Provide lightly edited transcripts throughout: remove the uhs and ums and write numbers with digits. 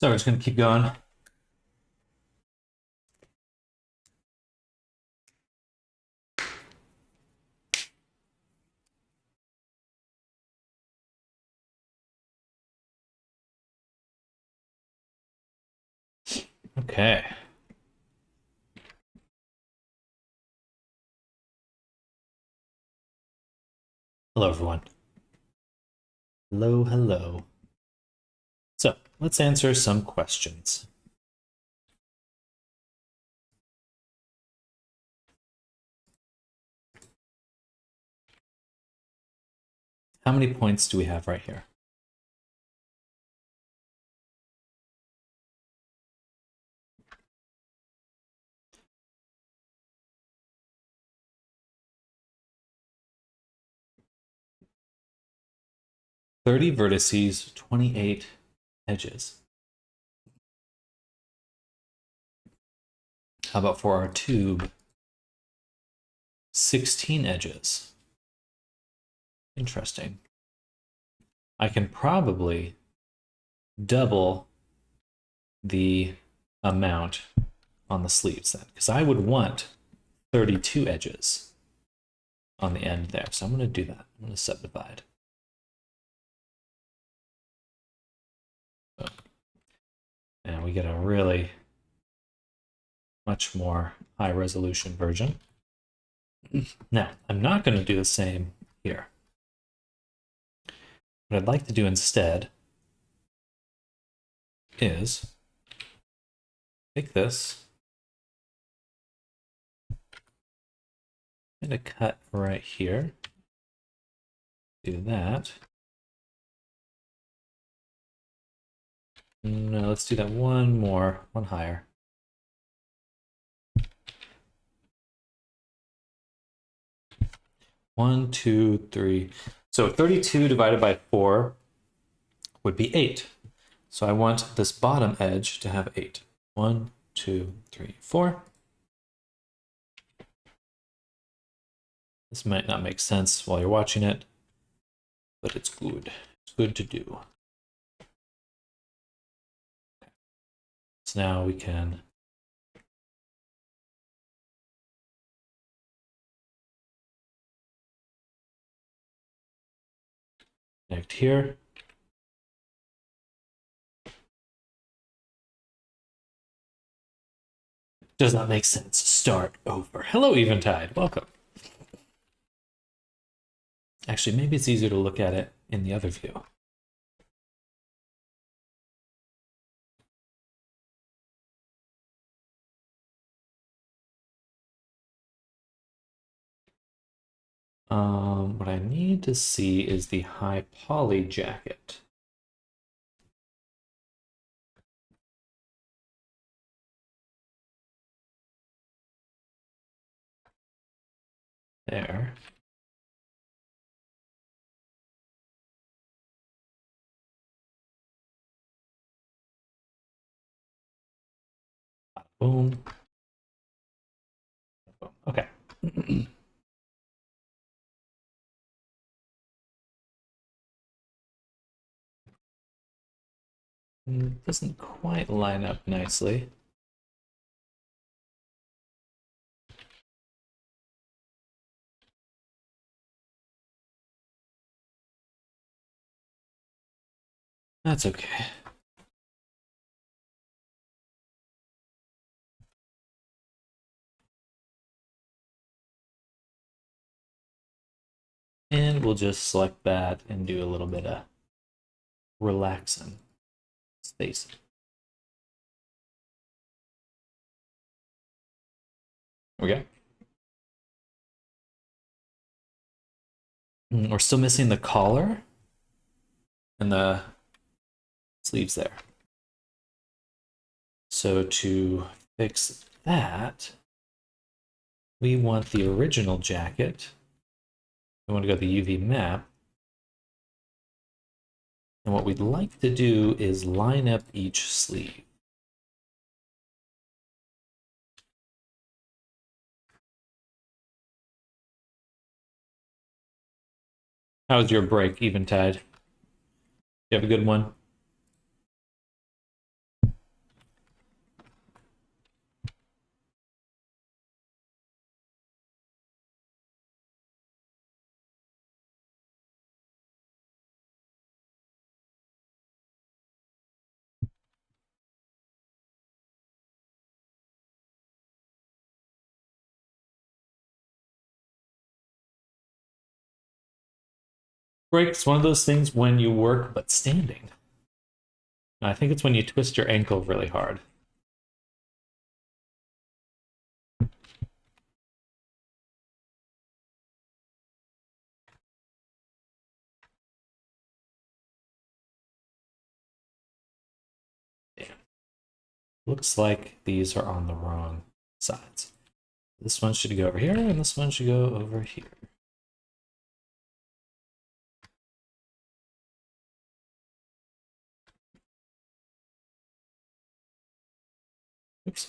So we're just going to keep going. Okay. Hello, everyone. Hello, hello. So let's answer some questions. How many points do we have right here? "30 vertices, 28 edges." How about for our tube? 16 edges. Interesting. I can probably double the amount on the sleeves then, because I would want 32 edges on the end there. So I'm going to do that. I'm going to subdivide. And we get a really much more high resolution version. Now, I'm not going to do the same here. What I'd like to do instead is take this and a cut right here. Do that. No, let's do that one more, one higher. One, two, three. So 32 divided by 4 would be 8. So I want this bottom edge to have 8. 1, 2, 3, 4. This might not make sense while you're watching it, but it's good. It's good to do. Okay. So now we can connect here. Does not make sense. Start over. Hello, Eventide. Welcome. Actually, maybe it's easier to look at it in the other view. What I need to see is the high poly jacket. There. Boom. Boom. Okay. Doesn't quite line up nicely. That's okay. And we'll just select that and do a little bit of relaxing space. Okay. We're still missing the collar and the sleeves there. So to fix that, we want the original jacket. We want to go to the UV map. And what we'd like to do is line up each sleeve. How's your break, Eventide? You have a good one? Break's one of those things when you work but standing. I think it's when you twist your ankle really hard. Damn. Looks like these are on the wrong sides. This one should go over here, and this one should go over here. Oops.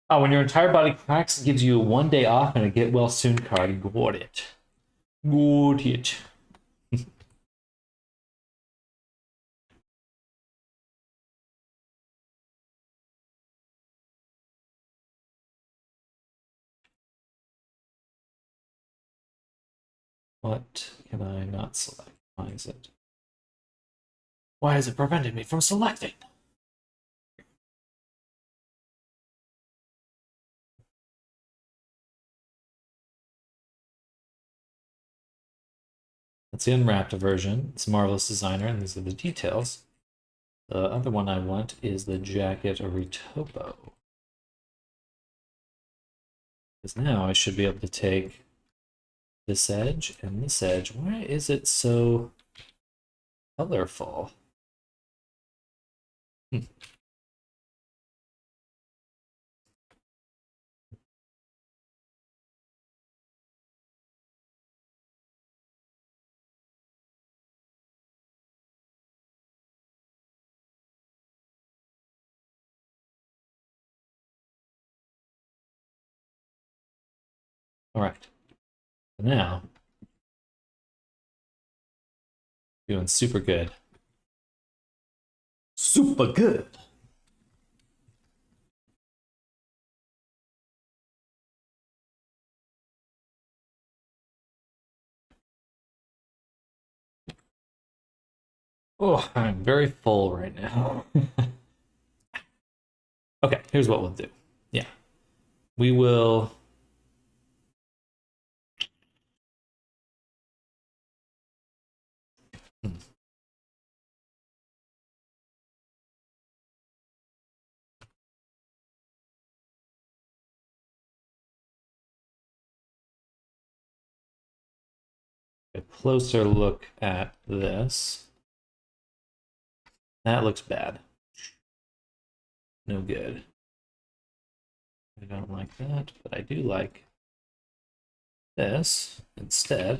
Oh, when your entire body cracks, it gives you 1 day off and a get well soon card. Got it. Got it. What can I not select? Why is it? Why is it preventing me from selecting? That's the unwrapped version. It's a Marvelous Designer, and these are the details. The other one I want is the jacket retopo. Because now I should be able to take this edge and this edge. Why is it so colorful? All right. Now, doing super good. Super good. Oh, I'm very full right now. Okay, here's what we'll do. Yeah. We will... A closer look at this. That looks bad. No good. I don't like that, but I do like this instead.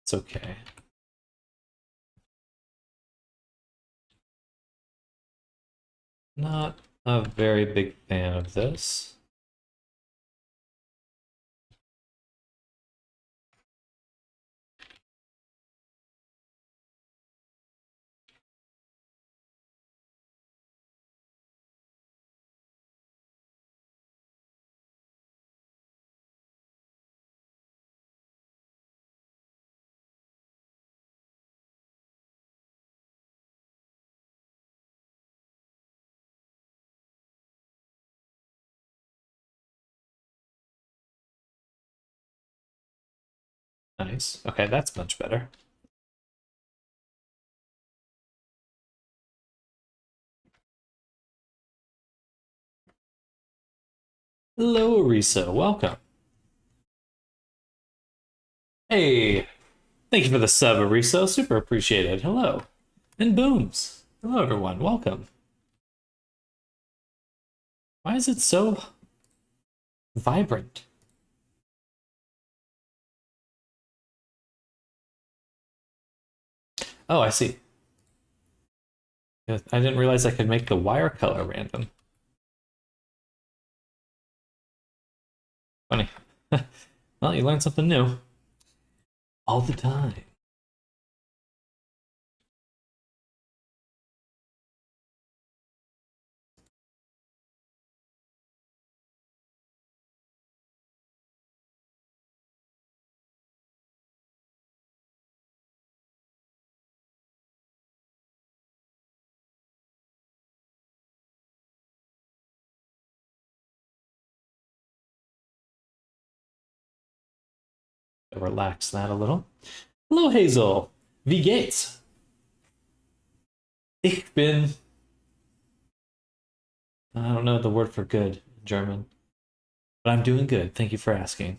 It's okay. Not a very big fan of this. Nice. Okay, that's much better. Hello, Arisa. Welcome. Hey, thank you for the sub, Arisa. Super appreciated. Hello. And Booms. Hello, everyone. Welcome. Why is it so vibrant? Oh, I see. I didn't realize I could make the wire color random. Funny. Well, you learn something new all the time. Relax that a little. Hello, Hazel. Wie geht's? Ich bin. I don't know the word for good in German, but I'm doing good. Thank you for asking.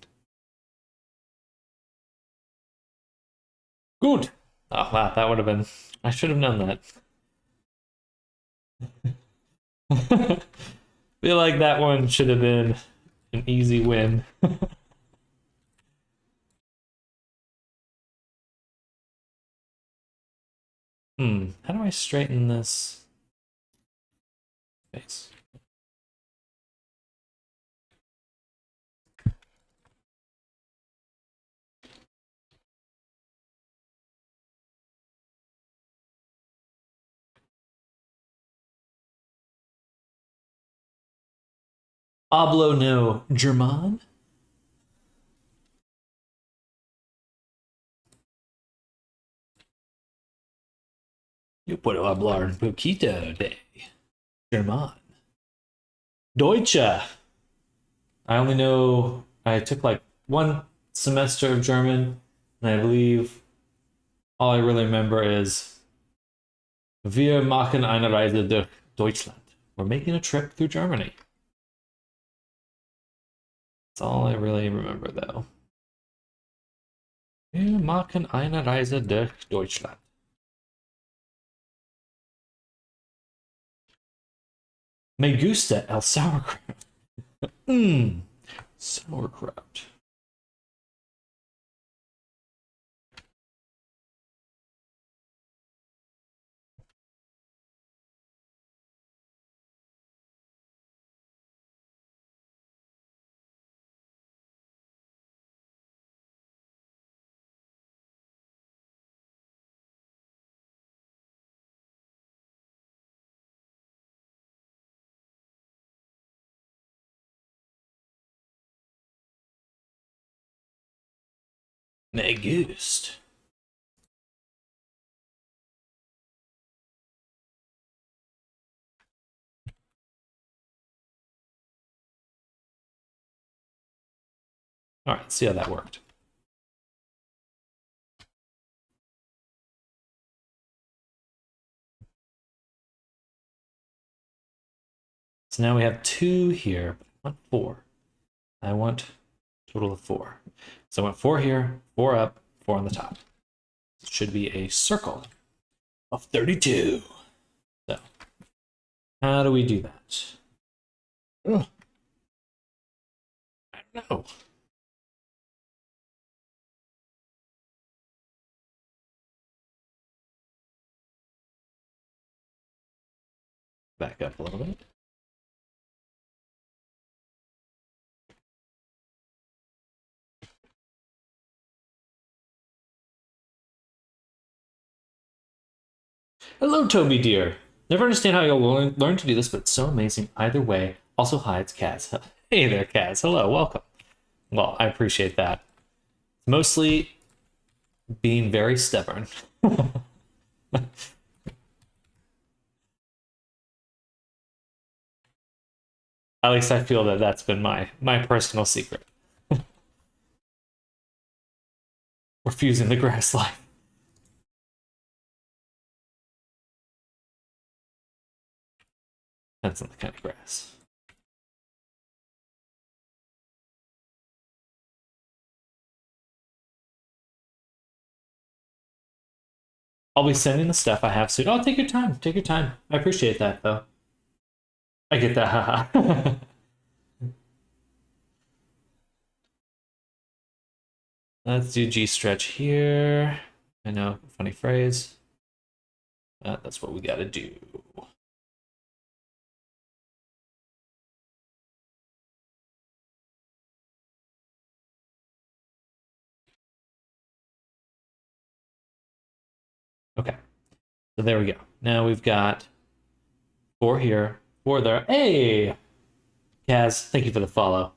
Good. Oh, wow, that would have been. I should have known that. Feel like that one should have been an easy win. How do I straighten this face? Hablo no German? Yo puedo hablar un poquito de German. Deutsche. I only know I took like one semester of German, and I believe all I really remember is Wir machen eine Reise durch Deutschland. We're making a trip through Germany. That's all I really remember though. Wir machen eine Reise durch Deutschland. Me gusta el sauerkraut. Sauerkraut. Me gust. All right, let's see how that worked. So now we have 2 here, but I want 4. I want a total of 4. So I want 4 here, 4 up, 4 on the top. It should be a circle of 32. So, how do we do that? Ugh. I don't know. Back up a little bit. Hello, Toby dear. Never understand how you'll learn to do this, but it's so amazing either way. Also, hi, it's Kaz. Hey there, Kaz. Hello, welcome. Well, I appreciate that. Mostly being very stubborn. At least I feel that that's been my personal secret. Refusing the grass life. That's not the kind of grass. I'll be sending the stuff I have soon. Oh, take your time. Take your time. I appreciate that, though. I get that, haha. Let's do G stretch here. I know, funny phrase. That's what we gotta do. Okay, so there we go. Now we've got 4 here, 4 there. Hey, Kaz, thank you for the follow.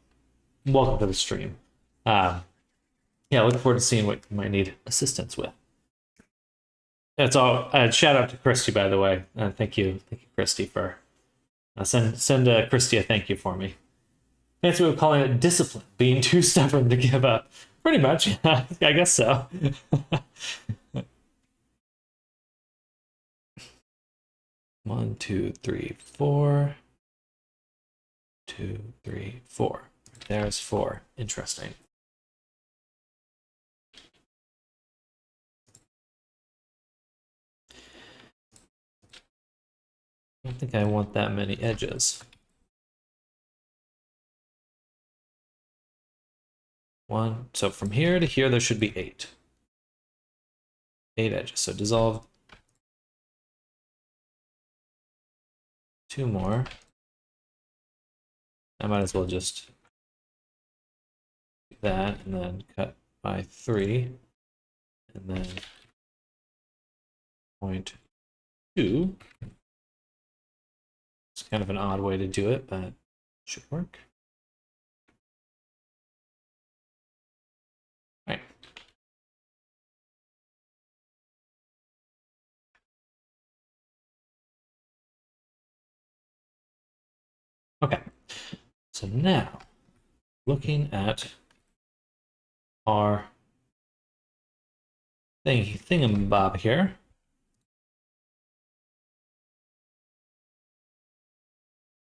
Welcome to the stream. Yeah, look forward to seeing what you might need assistance with. That's all. Shout out to Christy, by the way. Thank you, Christy, for send Christy a thank you for me. Fancy way of calling it discipline, being too stubborn to give up. Pretty much, I guess so. 1, 2, 3, 4. 2, 3, 4. There's 4. Interesting. I don't think I want that many edges. 1. So from here to here, there should be 8. 8 edges. So dissolve 2 more. I might as well just do that and then cut by 3 and then 0.2. It's kind of an odd way to do it, but it should work. All right. Okay, so now looking at our thingamabob here.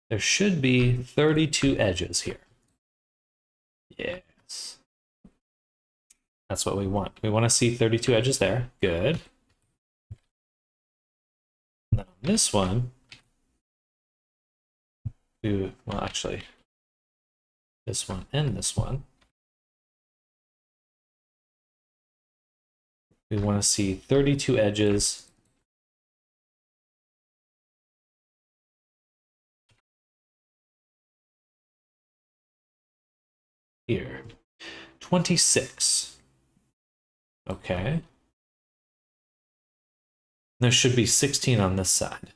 There should be 32 edges here. Yes. That's what we want. We want to see 32 edges there. Good. Now this one, well, actually, this one and this one. We want to see 32 edges here. 26. Okay. There should be 16 on this side.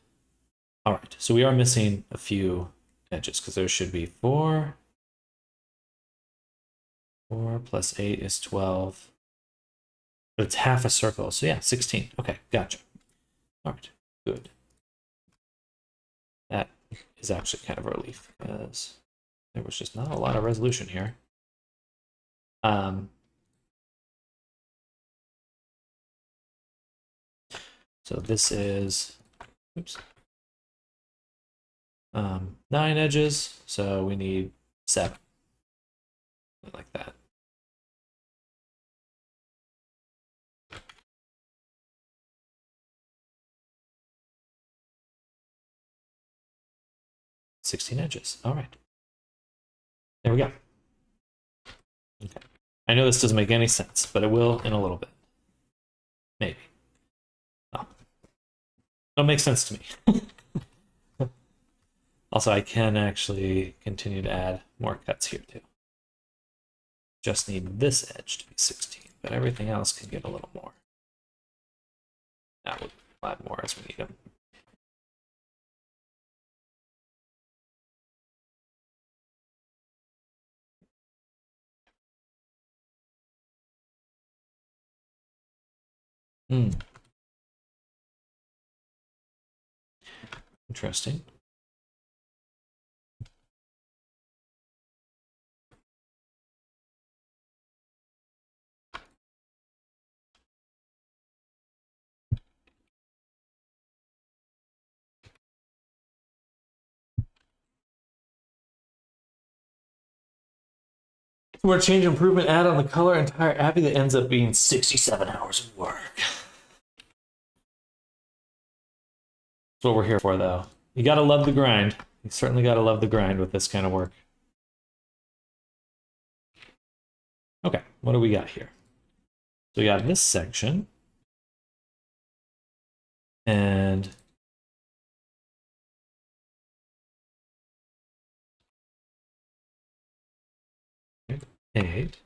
All right, so we are missing a few edges because there should be 4. 4 plus 8 is 12. But it's half a circle, so yeah, 16. Okay, gotcha. All right, good. That is actually kind of a relief because there was just not a lot of resolution here. So this is, oops, 9 edges, so we need 7, like that. $16 edges. All right. There we go. Okay. I know this doesn't make any sense, but it will in a little bit. Maybe. Oh. It'll make sense to me. Also, I can actually continue to add more cuts here too. Just need this edge to be 16, but everything else can get a little more. Now we'll add more as we need them. Interesting. Where change improvement add on the color entire Abbey that ends up being 67 hours of work. That's what we're here for, though. You gotta love the grind. You certainly gotta love the grind with this kind of work. Okay, what do we got here? So we got this section. And eight.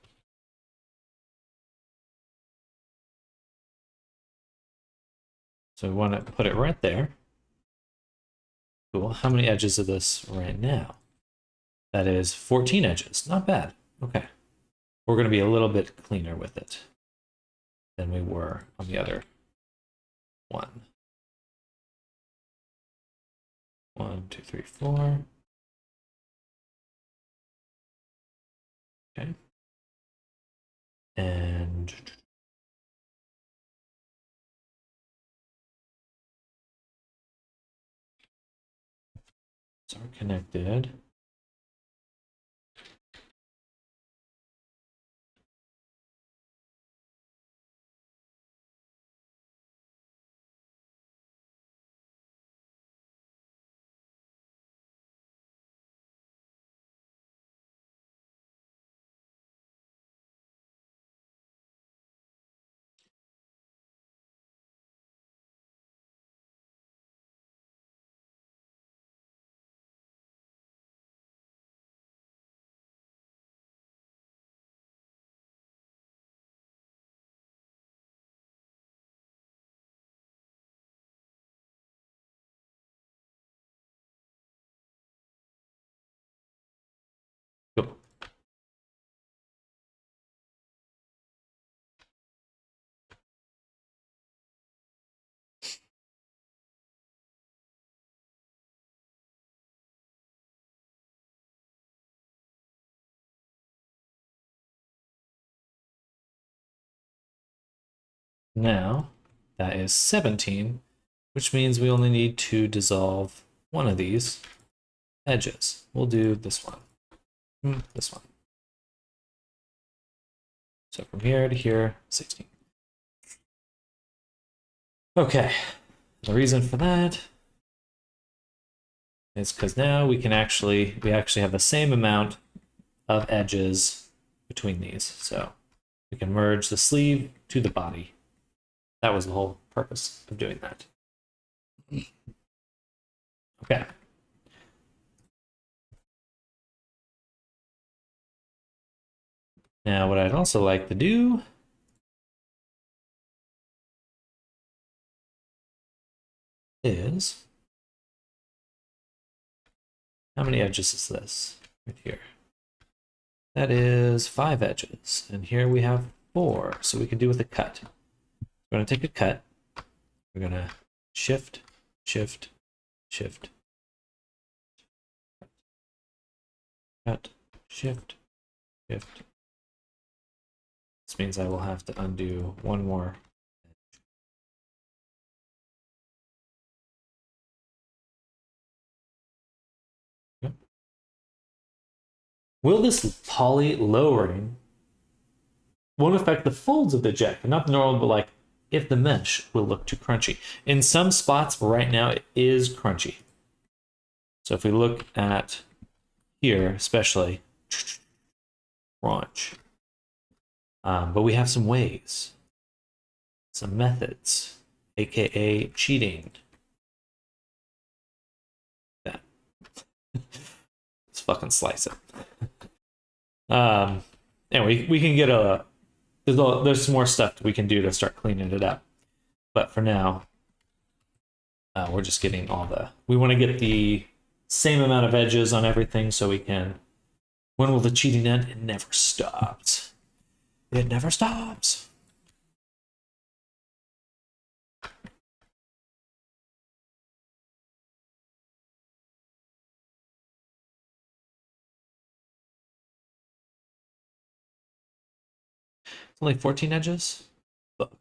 So we want to put it right there. Cool. How many edges of this right now? That is 14 edges. Not bad. Okay. We're going to be a little bit cleaner with it than we were on the other one. 1, 2, 3, 4. Okay. And so we're connected. Cool. Now that is 17, which means we only need to dissolve one of these edges. We'll do this one. This one. So from here to here, 16. Okay. The reason for that is because now we actually have the same amount of edges between these. So we can merge the sleeve to the body. That was the whole purpose of doing that. Okay. Now what I'd also like to do is, how many edges is this right here? That is 5 edges, and here we have 4, so we can do with a cut. We're going to take a cut. We're going to shift, shift, shift, cut, shift, shift. This means I will have to undo one more. Okay. Will this poly lowering won't affect the folds of the jet, not the normal, but like if the mesh will look too crunchy. In some spots right now, it is crunchy. So if we look at here, especially, crunch. But we have some ways, some methods, aka cheating. That. Let's fucking slice it. Anyway, we can get there's some more stuff we can do to start cleaning it up. But for now, we're just getting we want to get the same amount of edges on everything so we can, when will the cheating end? It never stops. It never stops. It's only 14 edges? But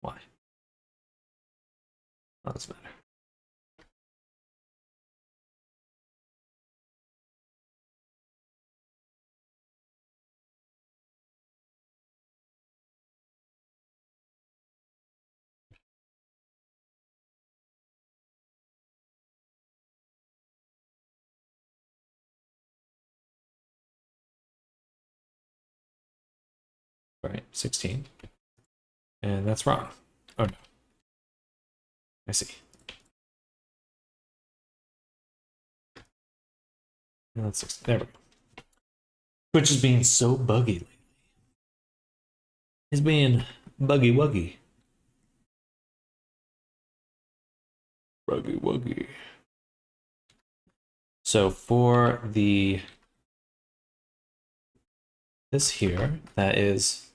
why? That doesn't matter. right? 16. And that's wrong. Oh no. I see. And that's 16. There we go. Twitch is being so buggy lately. He's being buggy wuggy. Buggy wuggy. So for the this here, that is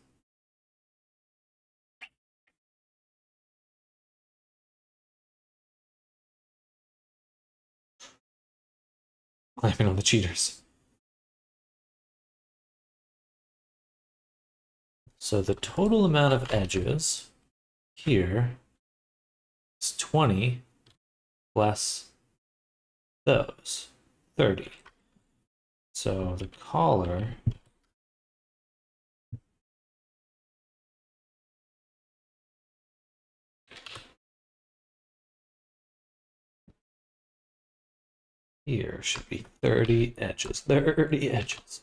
clamping on the cheaters. So the total amount of edges here is 20 plus those, 30. So the collar here should be 30 edges. 30 edges.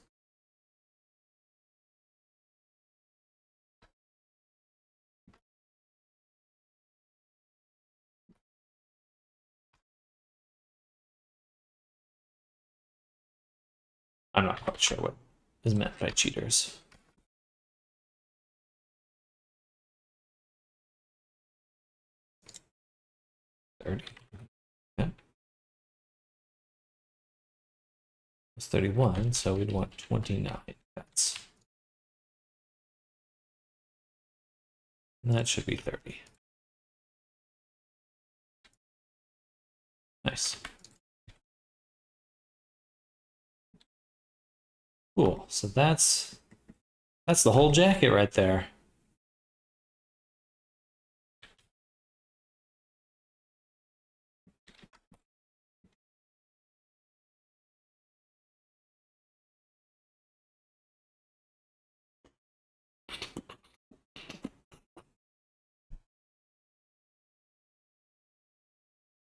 I'm not quite sure what is meant by cheaters. $30. Okay. It's 31, so we'd want 29. That should be 30. Nice. Cool. So that's the whole jacket right there.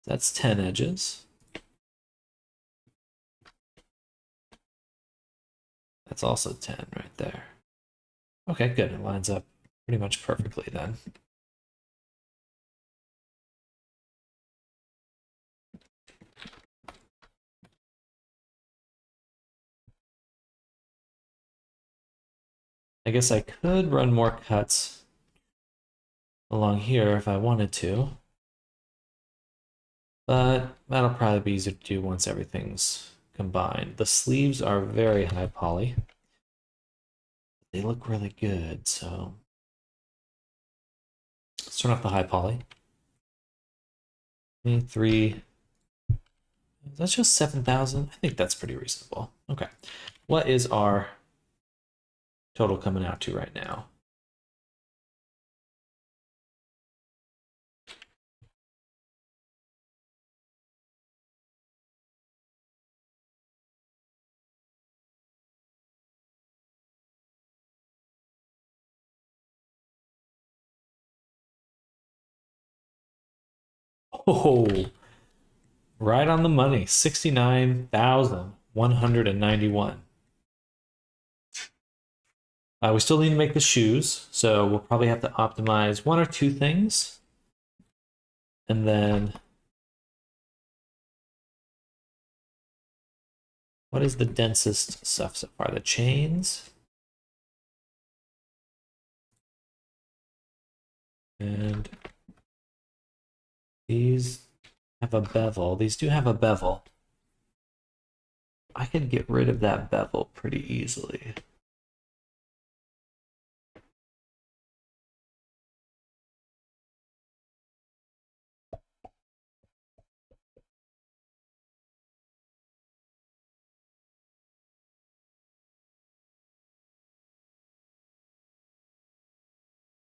That's 10 edges. That's also 10 right there. Okay, good. It lines up pretty much perfectly then. I guess I could run more cuts along here if I wanted to, but that'll probably be easier to do once everything's combined. The sleeves are very high poly. They look really good, so let's turn off the high poly. 23. That's just 7,000. I think that's pretty reasonable. Okay. What is our total coming out to right now? Oh, right on the money. 69,191. We still need to make the shoes, so we'll probably have to optimize one or two things. And then what is the densest stuff so far? The chains. And these have a bevel. These do have a bevel. I could get rid of that bevel pretty easily.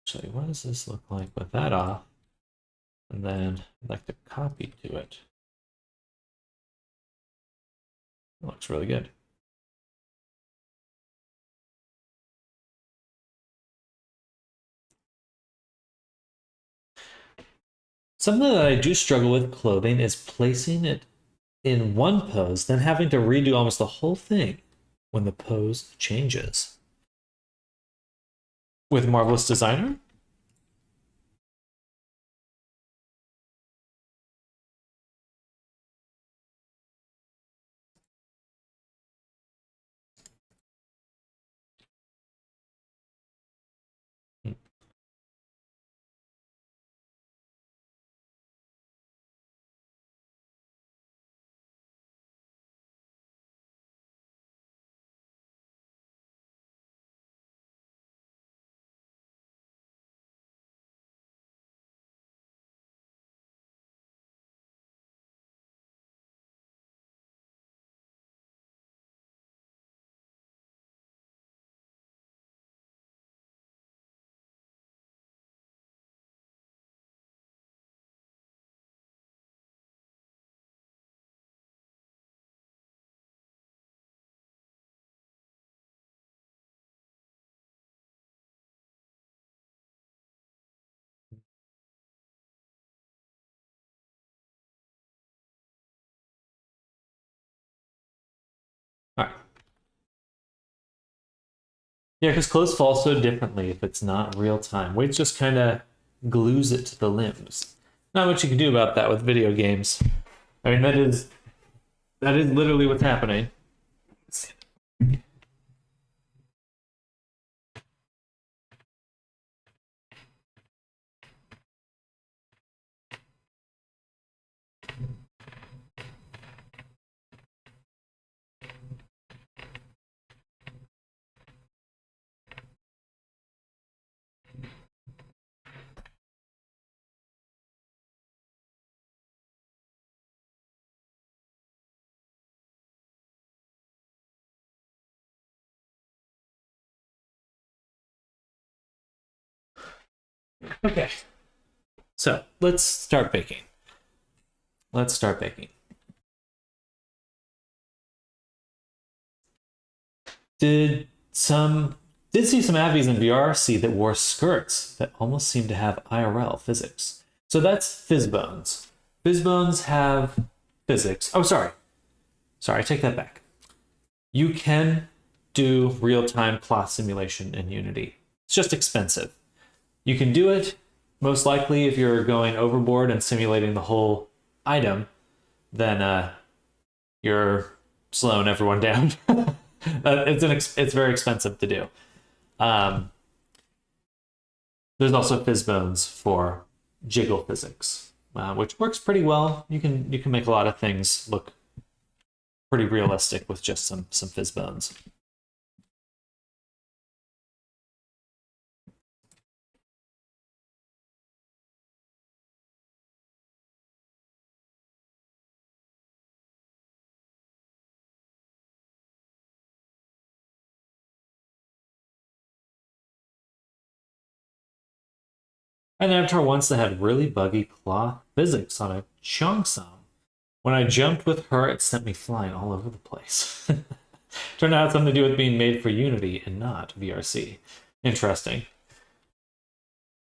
Actually, what does this look like with that off? And then I'd like to copy to it. It looks really good. Something that I do struggle with clothing is placing it in one pose, then having to redo almost the whole thing when the pose changes. with Marvelous Designer. All right. Yeah, because clothes fall so differently if it's not real time. Weight just kind of glues it to the limbs. Not much you can do about that with video games. I mean, that is literally what's happening. Okay. So let's start baking. Let's start baking. Did see some Abbeys in VRC that wore skirts that almost seemed to have IRL physics. So that's Fizzbones. Fizzbones have physics. Oh, sorry. Sorry, I take that back. You can do real-time cloth simulation in Unity. It's just expensive. You can do it, most likely, if you're going overboard and simulating the whole item, then you're slowing everyone down. It's very expensive to do. There's also Fizzbones for jiggle physics, which works pretty well. You can make a lot of things look pretty realistic with just some Fizzbones. An avatar once that had really buggy cloth physics on a Cheongsam. When I jumped with her, it sent me flying all over the place. Turned out it had something to do with being made for Unity and not VRC. Interesting.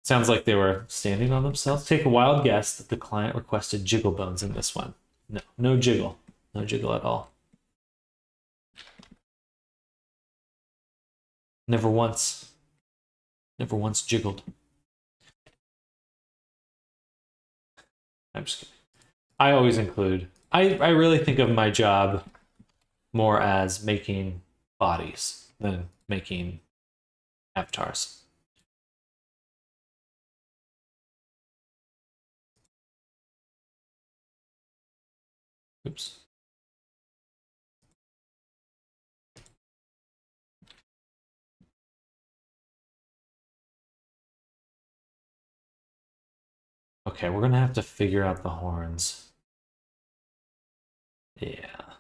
Sounds like they were standing on themselves. Take a wild guess that the client requested jiggle bones in this one. No, no jiggle. No jiggle at all. Never once jiggled. I'm just kidding. I always include, I really think of my job more as making bodies than making avatars. Oops. Okay, we're gonna have to figure out the horns. Yeah.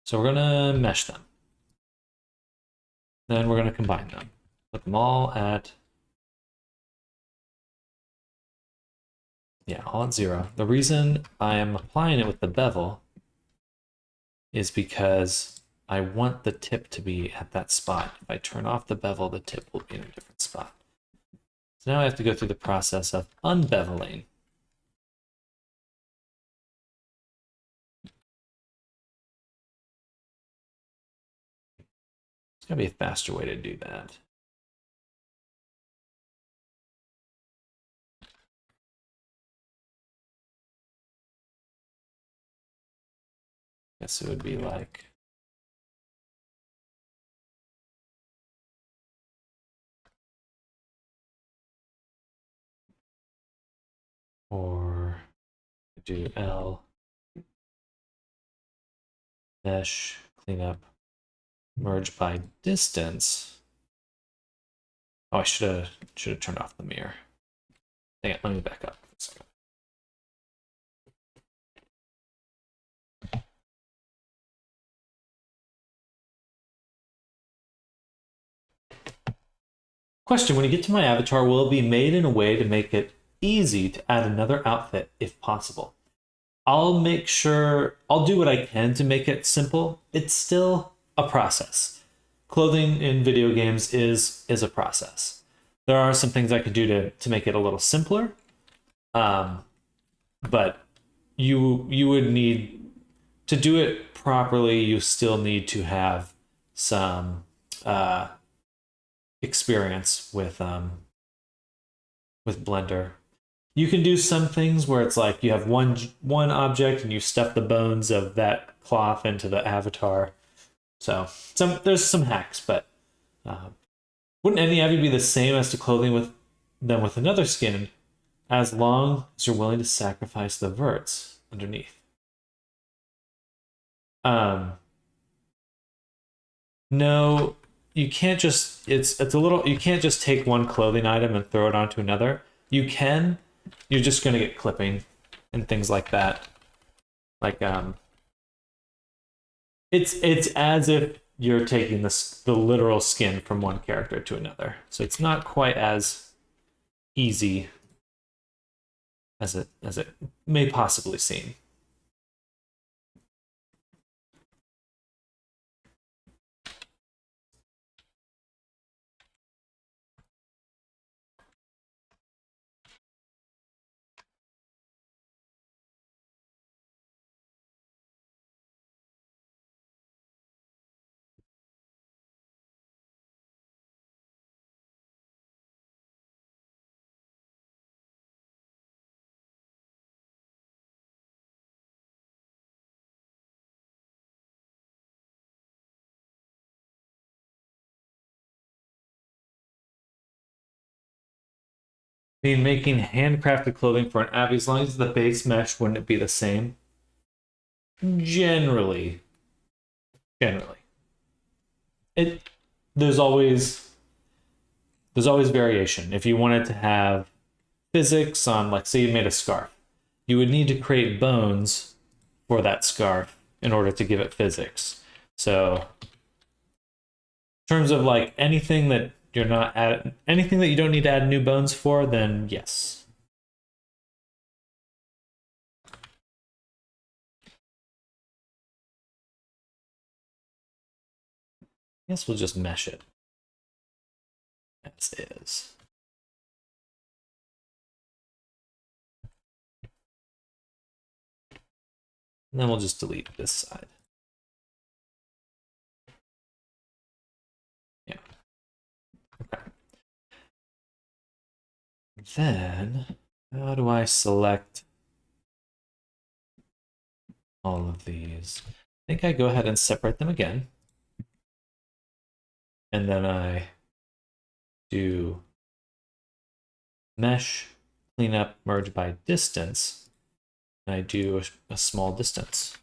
So we're gonna mesh them. Then we're gonna combine them. Put them all at, yeah, all at 0. The reason I am applying it with the bevel is because I want the tip to be at that spot. If I turn off the bevel, the tip will be in a different spot. So now I have to go through the process of unbeveling. gotta be a faster way to do that. Guess it would be like or do L mesh cleanup merge by distance. Oh, I should have turned off the mirror. Dang it, let me back up for a second. Question, when you get to my avatar, will it be made in a way to make it easy to add another outfit if possible? I'll make sure, I'll do what I can to make it simple. It's still a process. Clothing in video games is a process. There are some things I could do to make it a little simpler, but you would need to do it properly. You still need to have some experience with Blender. You can do some things where it's like you have one object and you stuff the bones of that cloth into the avatar. So there's some hacks, but wouldn't any of you be the same as to clothing with them with another skin, as long as you're willing to sacrifice the verts underneath? No, you can't just. It's a little. You can't just take one clothing item and throw it onto another. You can. You're just gonna get clipping and things like that. Like it's as if you're taking the literal skin from one character to another. So it's not quite as easy as it may possibly seem. I mean, making handcrafted clothing for an abbey, as long as the base mesh wouldn't it be the same? Generally. It there's always variation. If you wanted to have physics on, like, say you made a scarf, you would need to create bones for that scarf in order to give it physics. So in terms of like anything that you're not anything that you don't need to add new bones for, then yes. I guess we'll just mesh it as is. And then we'll just delete this side. Yeah. Okay. Then, how do I select all of these? I think I go ahead and separate them again. And then I do mesh, cleanup, merge by distance. And I do a small distance.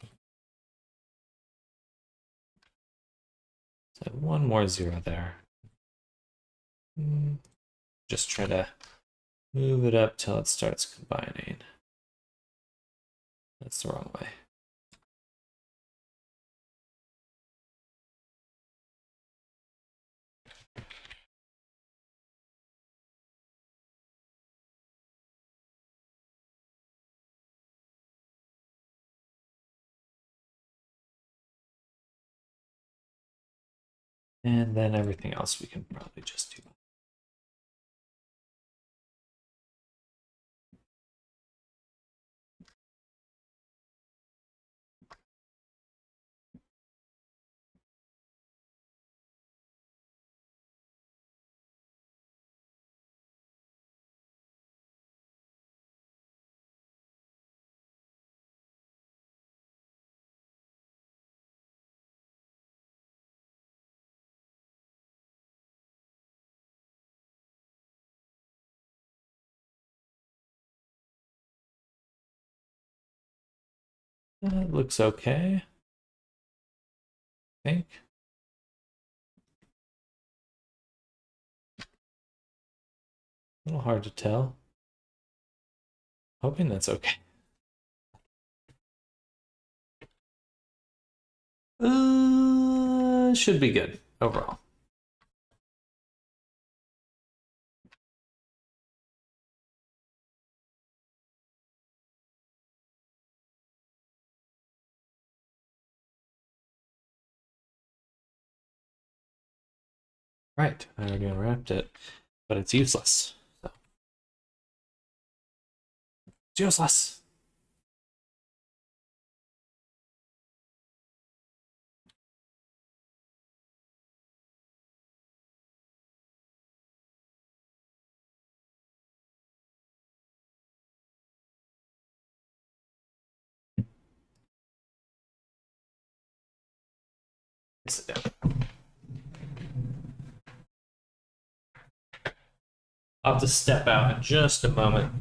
So one more 0 there. Just try to move it up till it starts combining. That's the wrong way. And then everything else we can probably just do. That looks okay, I think. A little hard to tell. Hoping that's okay. Should be good overall. Right, I already unwrapped it, but it's useless. So. It's useless. Sit down. I'll have to step out in just a moment.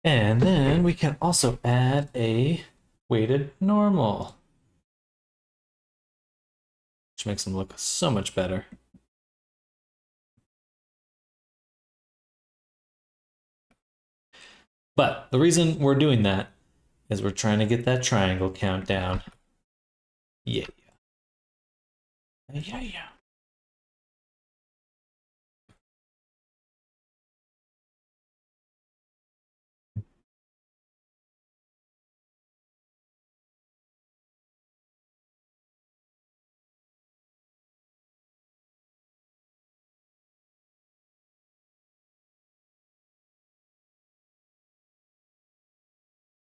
And then we can also add a weighted normal, which makes them look so much better. But the reason we're doing that is we're trying to get that triangle count down. Yeah. Yeah.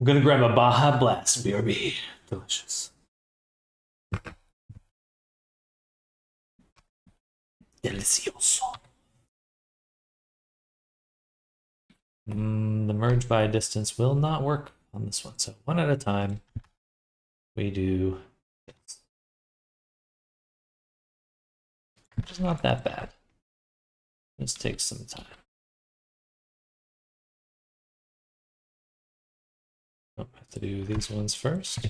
I'm gonna grab a Baja Blast BRB. Delicious. Delicioso. The merge by distance will not work on this one. So one at a time, we do this. Which is not that bad. This takes some time. Oh, I have to do these ones first.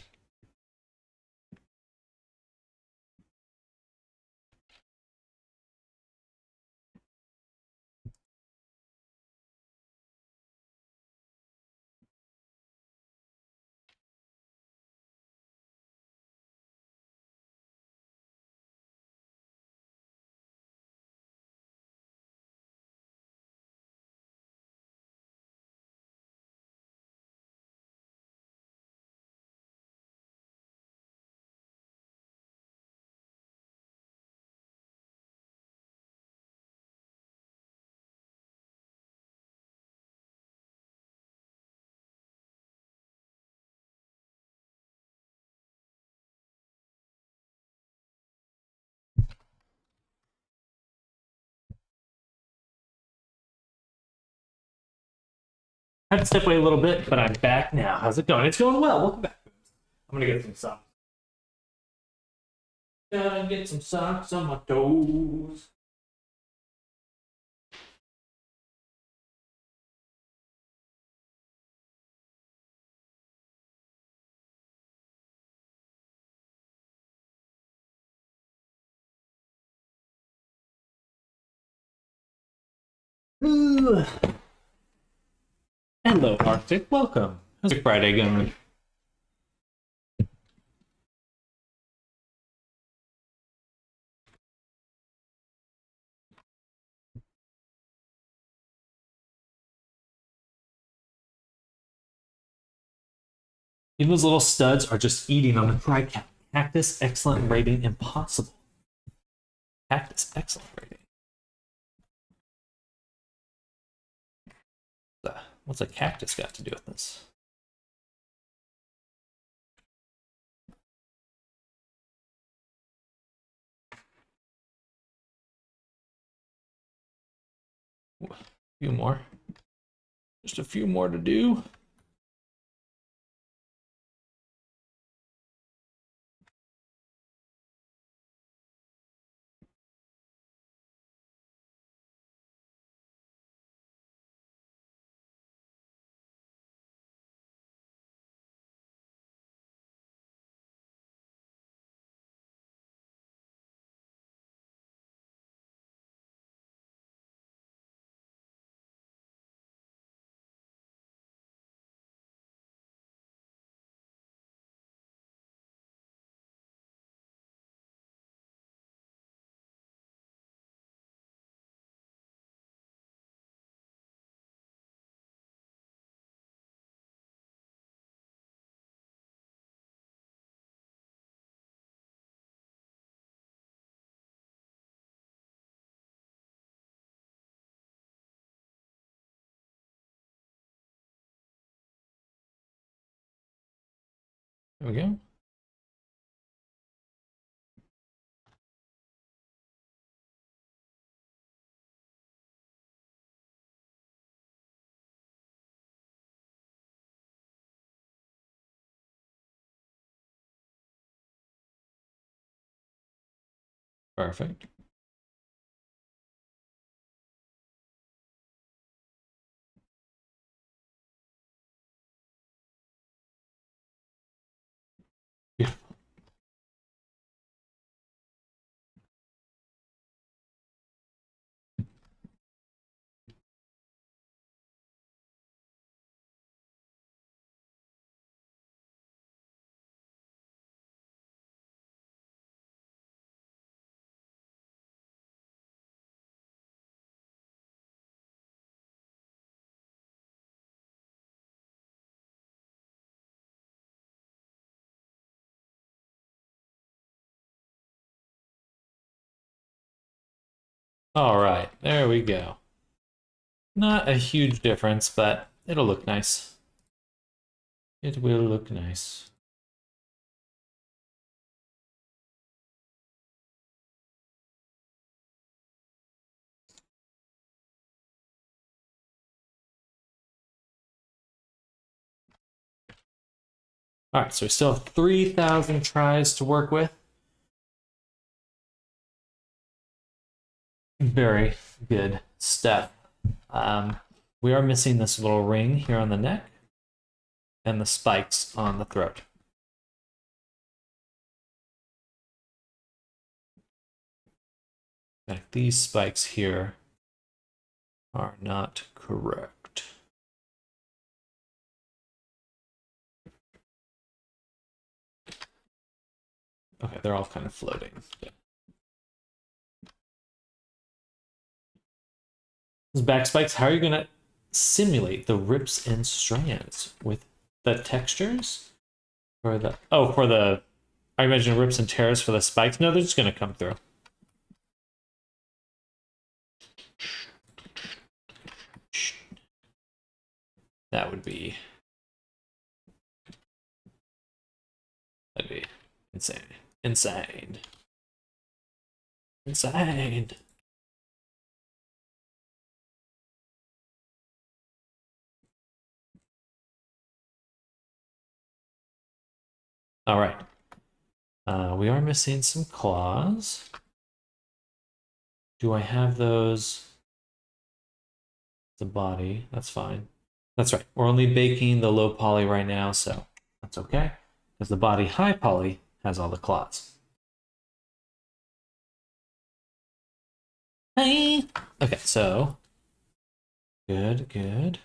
I had to step away a little bit, but I'm back now. How's it going? It's going well. Welcome back. I'm gonna get some socks. Gotta get some socks on my toes. Ooh. Hello, Arctic. Welcome. How's your Friday going? Even those little studs are just eating on the dry cactus. Excellent rating. Impossible. Cactus. Excellent rating. What's a cactus got to do with this? A few more. Just a few more to do. There we go. Perfect. Beautiful. All right, there we go. Not a huge difference, but it'll look nice. It will look nice. All right, so we still have 3,000 tries to work with. Very good step. We are missing this little ring here on the neck and the spikes on the throat. In fact, these spikes here are not correct. Okay, they're all kind of floating. Yeah. Those back spikes, how are you going to simulate the rips and strands with the textures? For the, oh, for the, I imagine rips and tears for the spikes. No, they're just going to come through. That would be, that'd be insane. Insane. Insane. All right. We are missing some claws. Do I have those? The body, that's fine. That's right. We're only baking the low poly right now, so that's okay. Because the body high poly has all the claws. Hey! Okay, so good, good.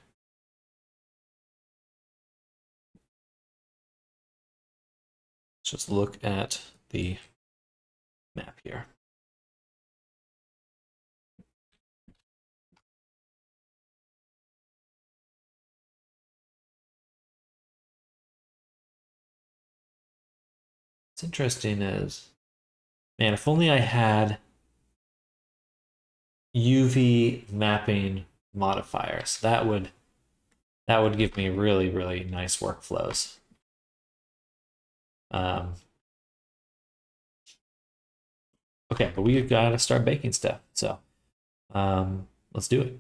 Let's just look at the map here. What's interesting is, man, if only I had UV mapping modifiers, that would give me really, really nice workflows. Okay, but we gotta start baking stuff. So let's do it.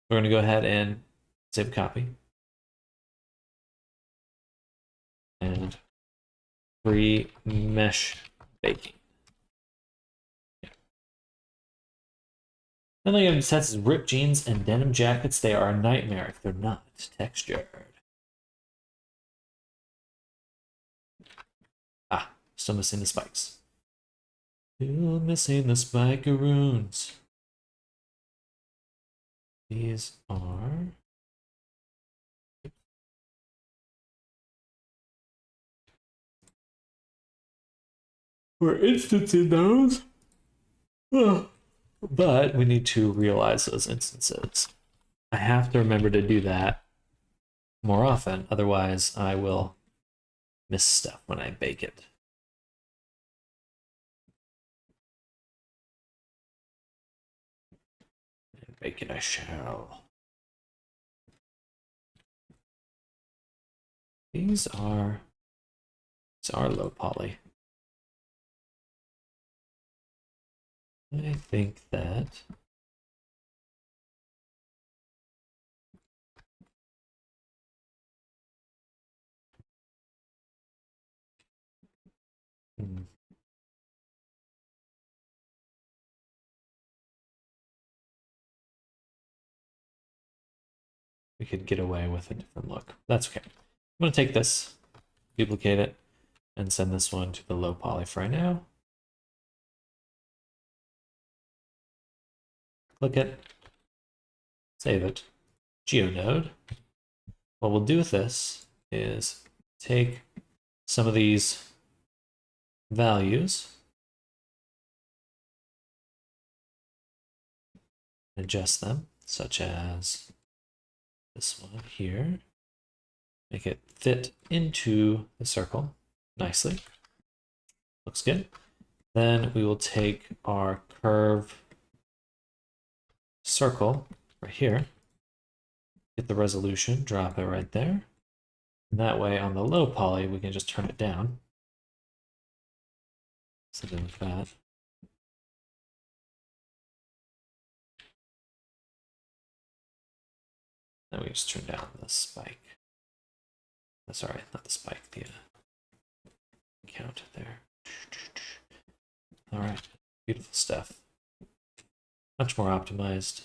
We're gonna go ahead and Save a copy. And free mesh baking. Yeah. Then they have sets ripped jeans and denim jackets. They are a nightmare if they're not textured. Ah, still missing the spikes. Still missing the spikeroons. These are... We're instancing those. But we need to realize those instances. I have to remember to do that more often. Otherwise, I will miss stuff when I bake it. And bake it I shall. These are low poly. I think that we could get away with a different look. That's okay. I'm going to take this, duplicate it, and send this one to the low poly for right now. Click it, save it, GeoNode. What we'll do with this is take some of these values, adjust them, such as this one here, make it fit into the circle nicely. Looks good. Then we will take our curve circle right here, get the resolution, drop it right there. And that way on the low poly, we can just turn it down. Something like that. Then we just turn down the spike. Sorry, not the spike, the count there. All right, beautiful stuff. Much more optimized.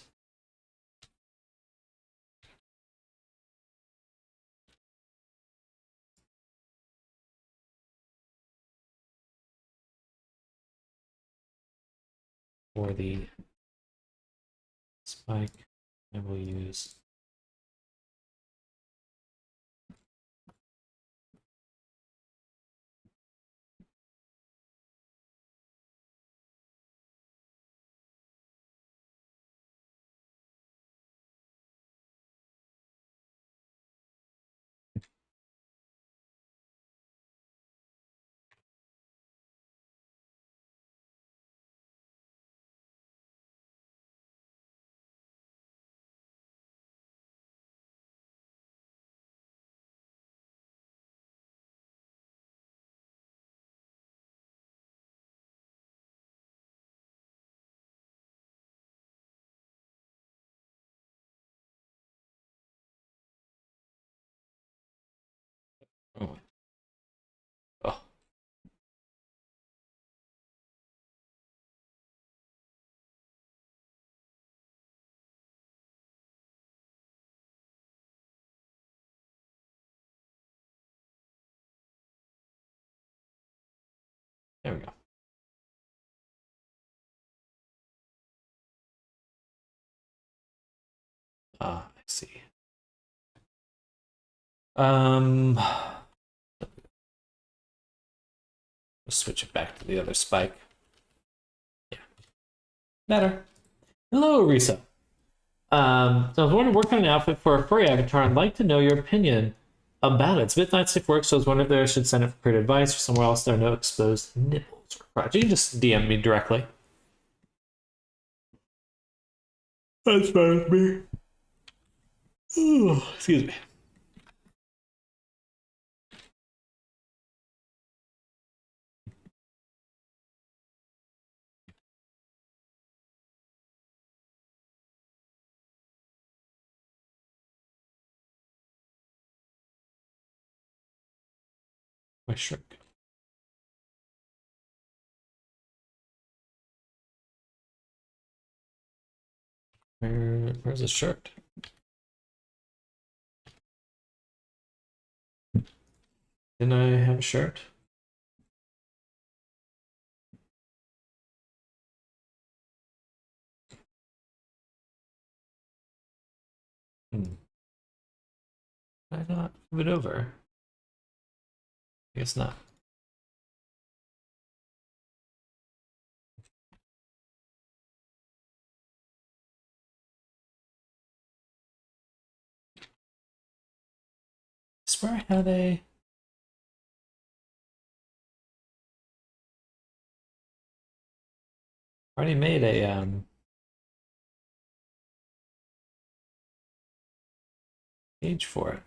For the spike, I will use oh, oh. There we go. Ah, I see. Let's switch it back to the other spike. Yeah, better. Hello, Risa. So I was wondering, working on an outfit for a furry avatar. I'd like to know your opinion about it. It's a bit not safe work, so I was wondering if there should send it for creative advice or somewhere else there are no exposed nipples. You can just DM me directly. That's fine with me. Ooh, excuse me. My shirt go? Where's the shirt? Didn't I have a shirt? Why not move it over? I guess not. I swear I had a... already made a page for it.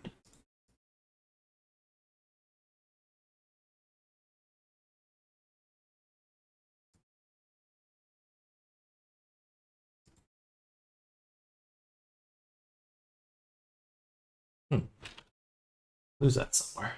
Lose that somewhere.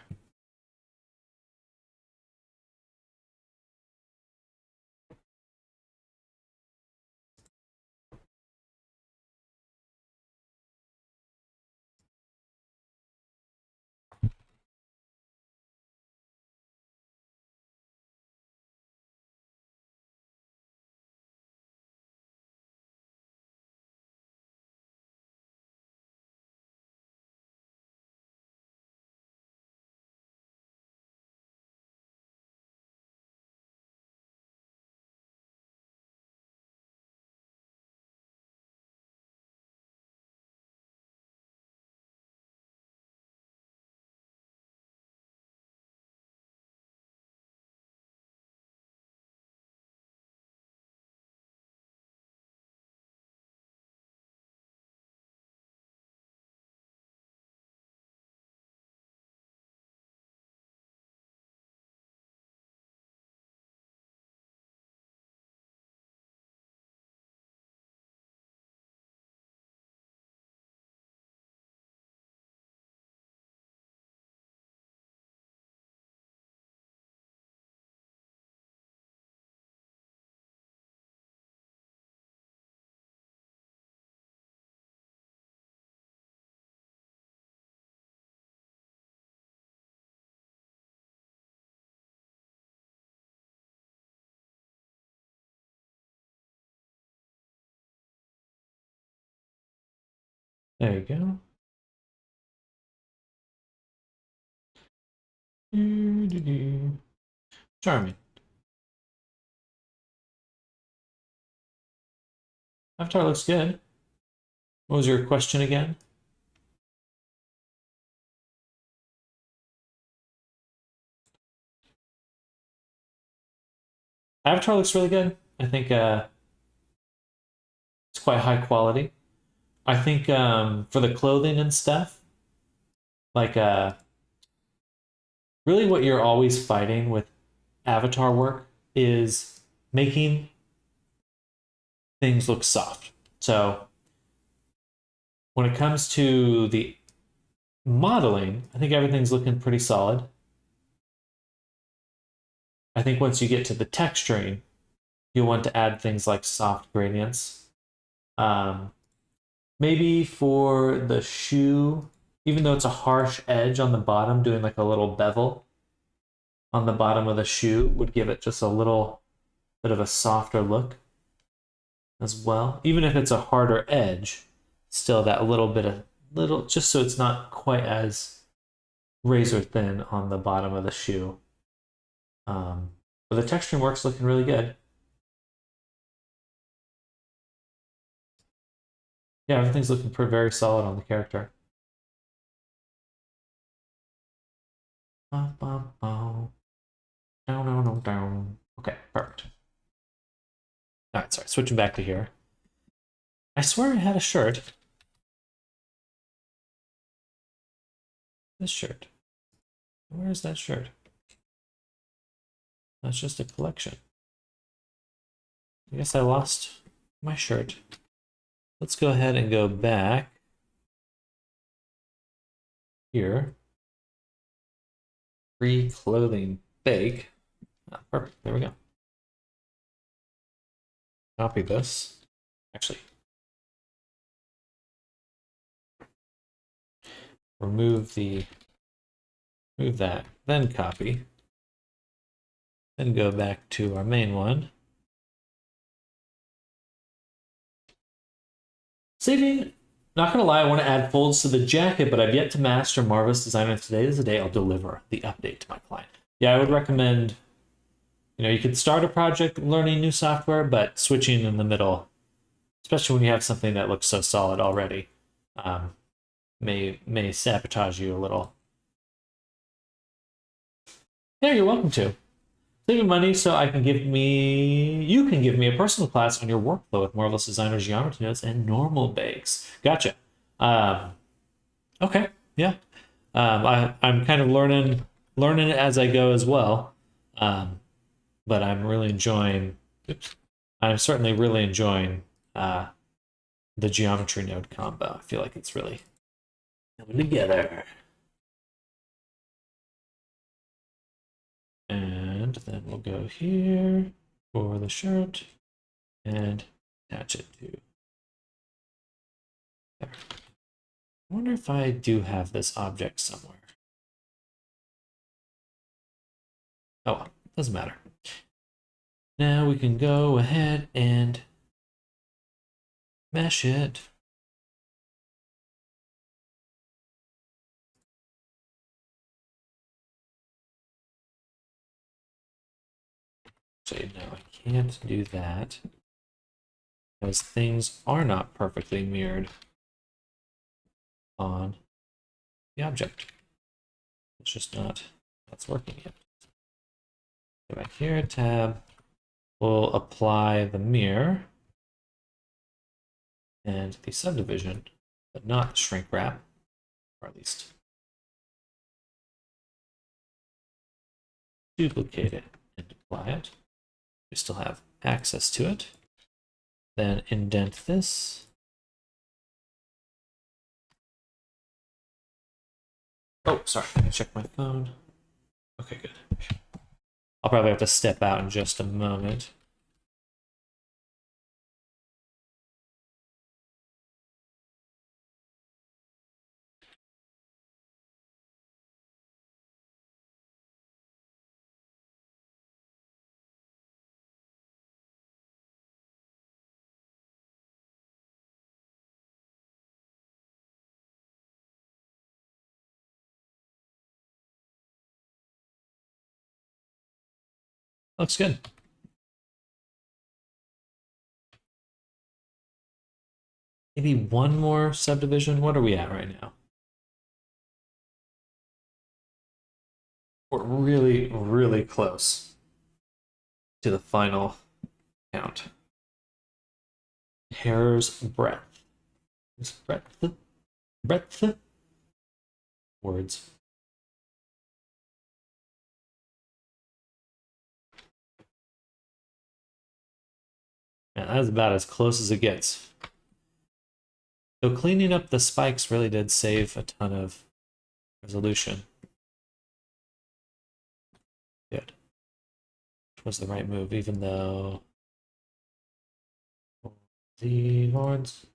There you go. Charming. Avatar looks good. What was your question again? Avatar looks really good. I think it's quite high quality. I think for the clothing and stuff, like really what you're always fighting with Avatar work is making things look soft. So when it comes to the modeling, I think everything's looking pretty solid. I think once you get to the texturing, you'll want to add things like soft gradients. Maybe for the shoe, even though it's a harsh edge on the bottom, doing like a little bevel on the bottom of the shoe would give it just a little bit of a softer look as well. Even if it's a harder edge, still that little bit of just so it's not quite as razor thin on the bottom of the shoe. But the texturing work's looking really good. Yeah, everything's looking very solid on the character. Down. Okay, perfect. All right, sorry, switching back to here. I swear I had a shirt. This shirt. Where is that shirt? That's just a collection. I guess I lost my shirt. Let's go ahead and go back here. free clothing bake. Ah, perfect. There we go. Copy this. Actually, remove that, then copy, then go back to our main one. Saving, not gonna lie, I want to add folds to the jacket, but I've yet to master Marvelous Designer. Today is the day I'll deliver the update to my client. Yeah, I would recommend, you could start a project learning new software, but switching in the middle, especially when you have something that looks so solid already, may sabotage you a little. Yeah, you're welcome to. Saving money so you can give me a personal class on your workflow with Marvelous Designer geometry notes and normal bakes. Gotcha. Okay, yeah. I'm kind of learning it as I go as well. But I'm really enjoying. I'm certainly really enjoying the geometry node combo. I feel like it's really coming together. And then we'll go here for the shirt and attach it to there. I wonder if I do have this object somewhere. Oh well, doesn't matter. Now we can go ahead and mesh it. So no, I can't do that because things are not perfectly mirrored on the object. It's just not, that's working yet. Go back here, tab. We'll apply the mirror and the subdivision, but not the shrink wrap, or at least duplicate it and apply it. We still have access to it. Then indent this. Oh, sorry, I checked my phone. Okay, good. I'll probably have to step out in just a moment. Looks good. Maybe one more subdivision. What are we at right now? We're really, really close to the final count. Hair's breadth. Is breadth? Breadth? Words. And that's about as close as it gets. So cleaning up the spikes really did save a ton of resolution. Good. Which was the right move, even though the horns.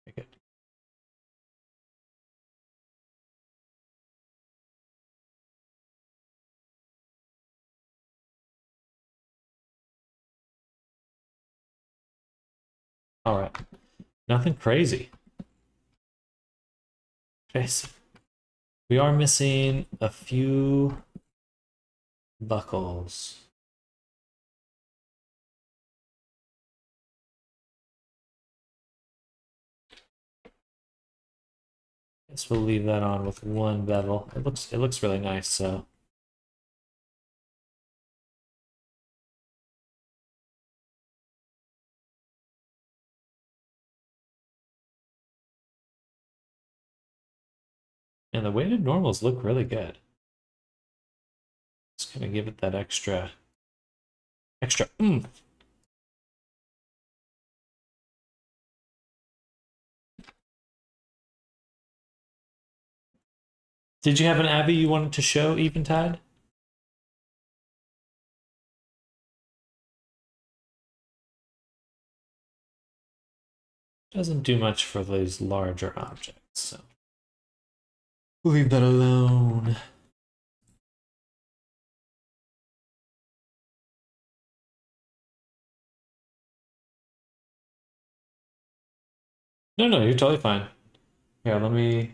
Okay, good. All right. Nothing crazy. Okay, so we are missing a few buckles. Guess we'll leave that on with one bevel. It looks really nice, so. And the weighted normals look really good. Just gonna give it that extra oomph. Did you have an Abby you wanted to show, Eventide? Doesn't do much for these larger objects, so we'll leave that alone. No, you're totally fine. Here, let me...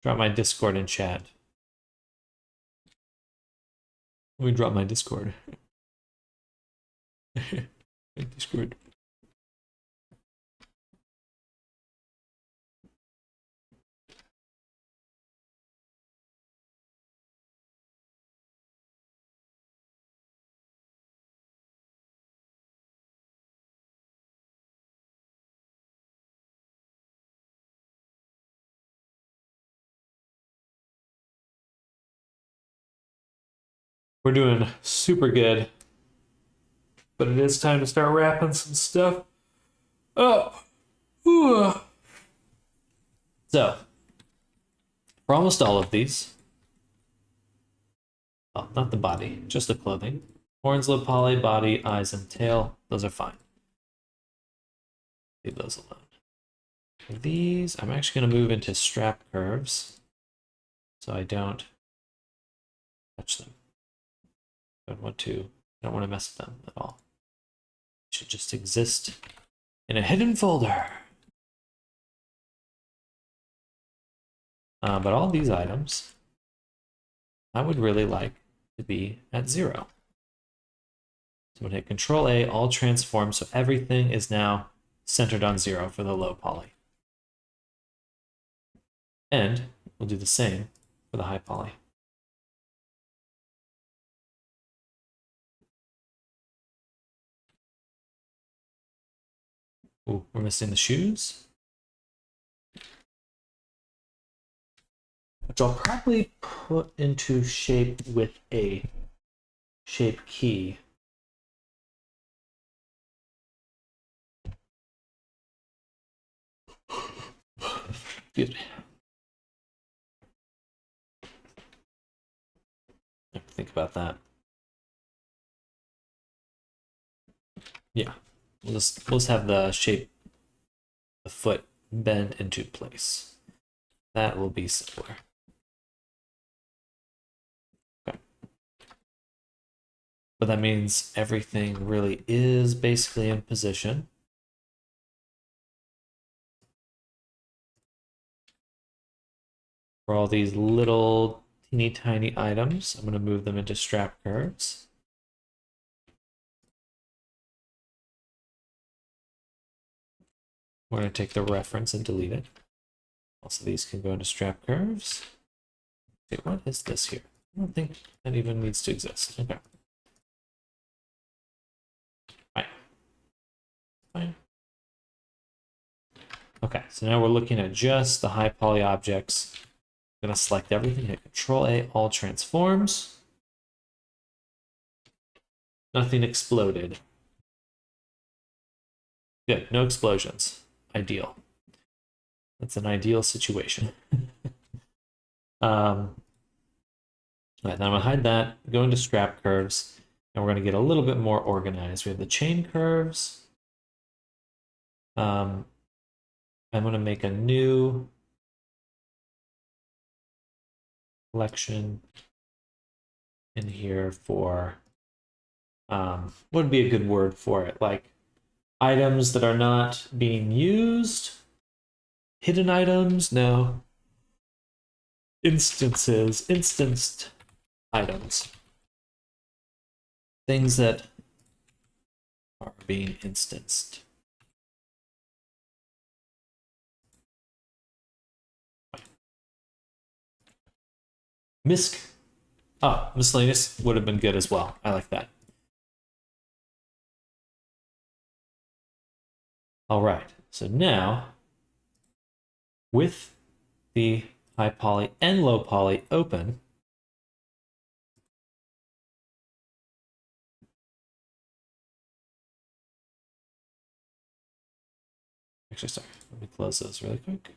drop my Discord in chat. Let me drop my Discord. Discord. We're doing super good, but it is time to start wrapping some stuff up. Ooh. So, for almost all of these, oh, not the body, just the clothing. Horns, low poly, body, eyes, and tail, those are fine. Leave those alone. For these, I'm actually going to move into strap curves so I don't touch them. I don't want to mess with them at all. They should just exist in a hidden folder. But all these items, I would really like to be at 0. So I'm going to hit Control A, all transform, so everything is now centered on 0 for the low poly. And we'll do the same for the high poly. Ooh, we're missing the shoes, which I'll probably put into shape with a shape key. Good. I have to think about that. Yeah. We'll just have the shape, the foot bend into place. That will be simpler. Okay. But that means everything really is basically in position. For all these little teeny tiny items, I'm going to move them into strap curves. We're going to take the reference and delete it. Also, these can go into strap curves. Okay, what is this here? I don't think that even needs to exist. Okay. Fine. Okay, so now we're looking at just the high poly objects. I'm going to select everything, hit Control A, all transforms. Nothing exploded. Good, no explosions. Ideal. That's an ideal situation. Right, now I'm going to hide that, go into strap curves, and we're going to get a little bit more organized. We have the chain curves. I'm going to make a new collection in here for, what would be a good word for it? Like items that are not being used. Hidden items? No. Instances. Instanced items. Things that are being instanced. Miscellaneous would have been good as well. I like that. All right. So now, with the high poly and low poly open, actually, sorry, let me close those really quick.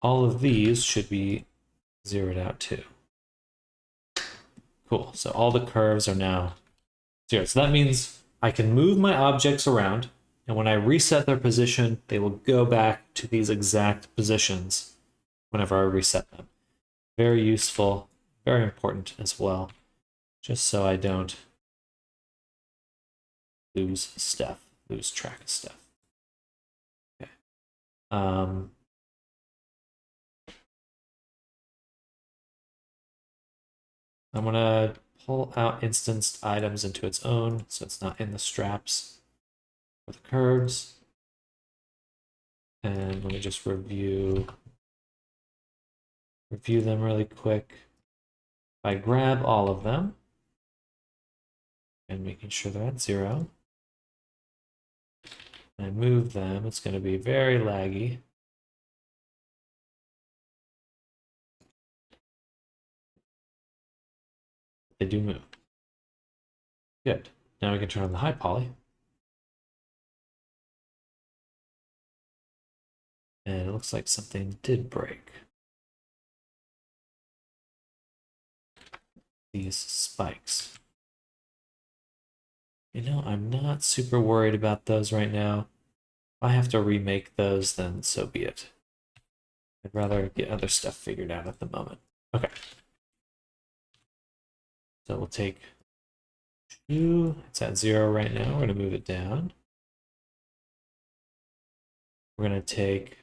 All of these should be zeroed out too. Cool, so all the curves are now zero. So that means I can move my objects around, and when I reset their position, they will go back to these exact positions whenever I reset them. Very useful, very important as well, just so I don't lose stuff, lose track of stuff. Okay. I'm gonna pull out instanced items into its own, so it's not in the straps for the curves. And let me just review them really quick. If I grab all of them and making sure they're at 0, and I move them, it's going to be very laggy. They do move. Good. Now we can turn on the high poly. And it looks like something did break. These spikes. You know, I'm not super worried about those right now. If I have to remake those, then so be it. I'd rather get other stuff figured out at the moment. Okay. So we'll take 2. It's at 0 right now. We're going to move it down. We're going to take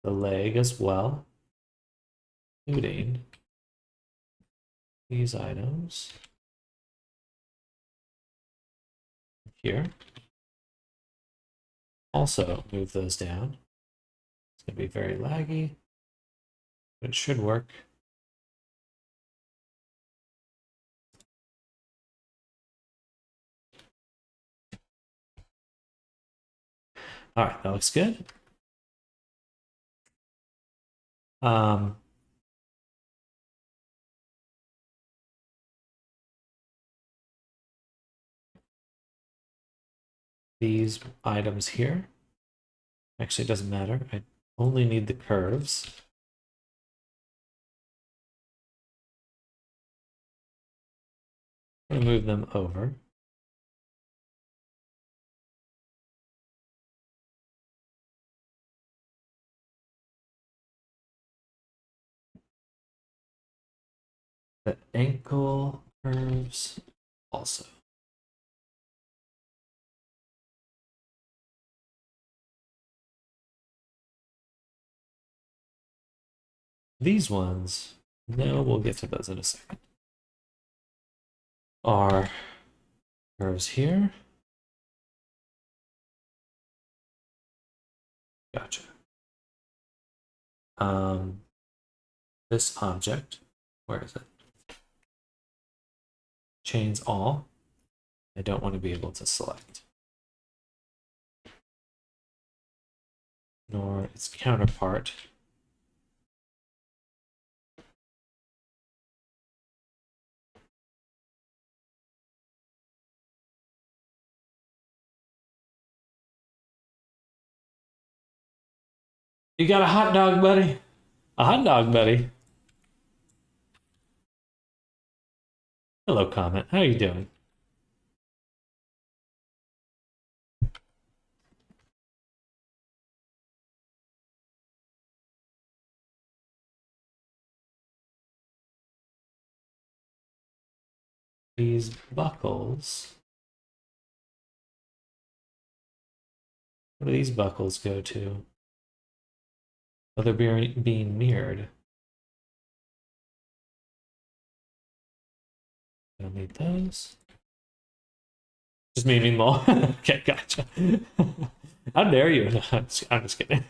the leg as well, including these items here. Also move those down. It's going to be very laggy, but it should work. All right, that looks good. These items here, actually it doesn't matter. I only need the curves. I'm going to move them over. The ankle curves also. These ones, no, we'll get to those in a second, are curves here. Gotcha. This object, where is it? Chains all. I don't want to be able to select. Nor its counterpart. You got a hot dog, buddy? A hot dog, buddy. Hello, Comet. How are you doing? These buckles. What do these buckles go to? Oh, they're being mirrored. I don't need those. Just made me more. Okay, gotcha. How dare you? No, I'm just kidding.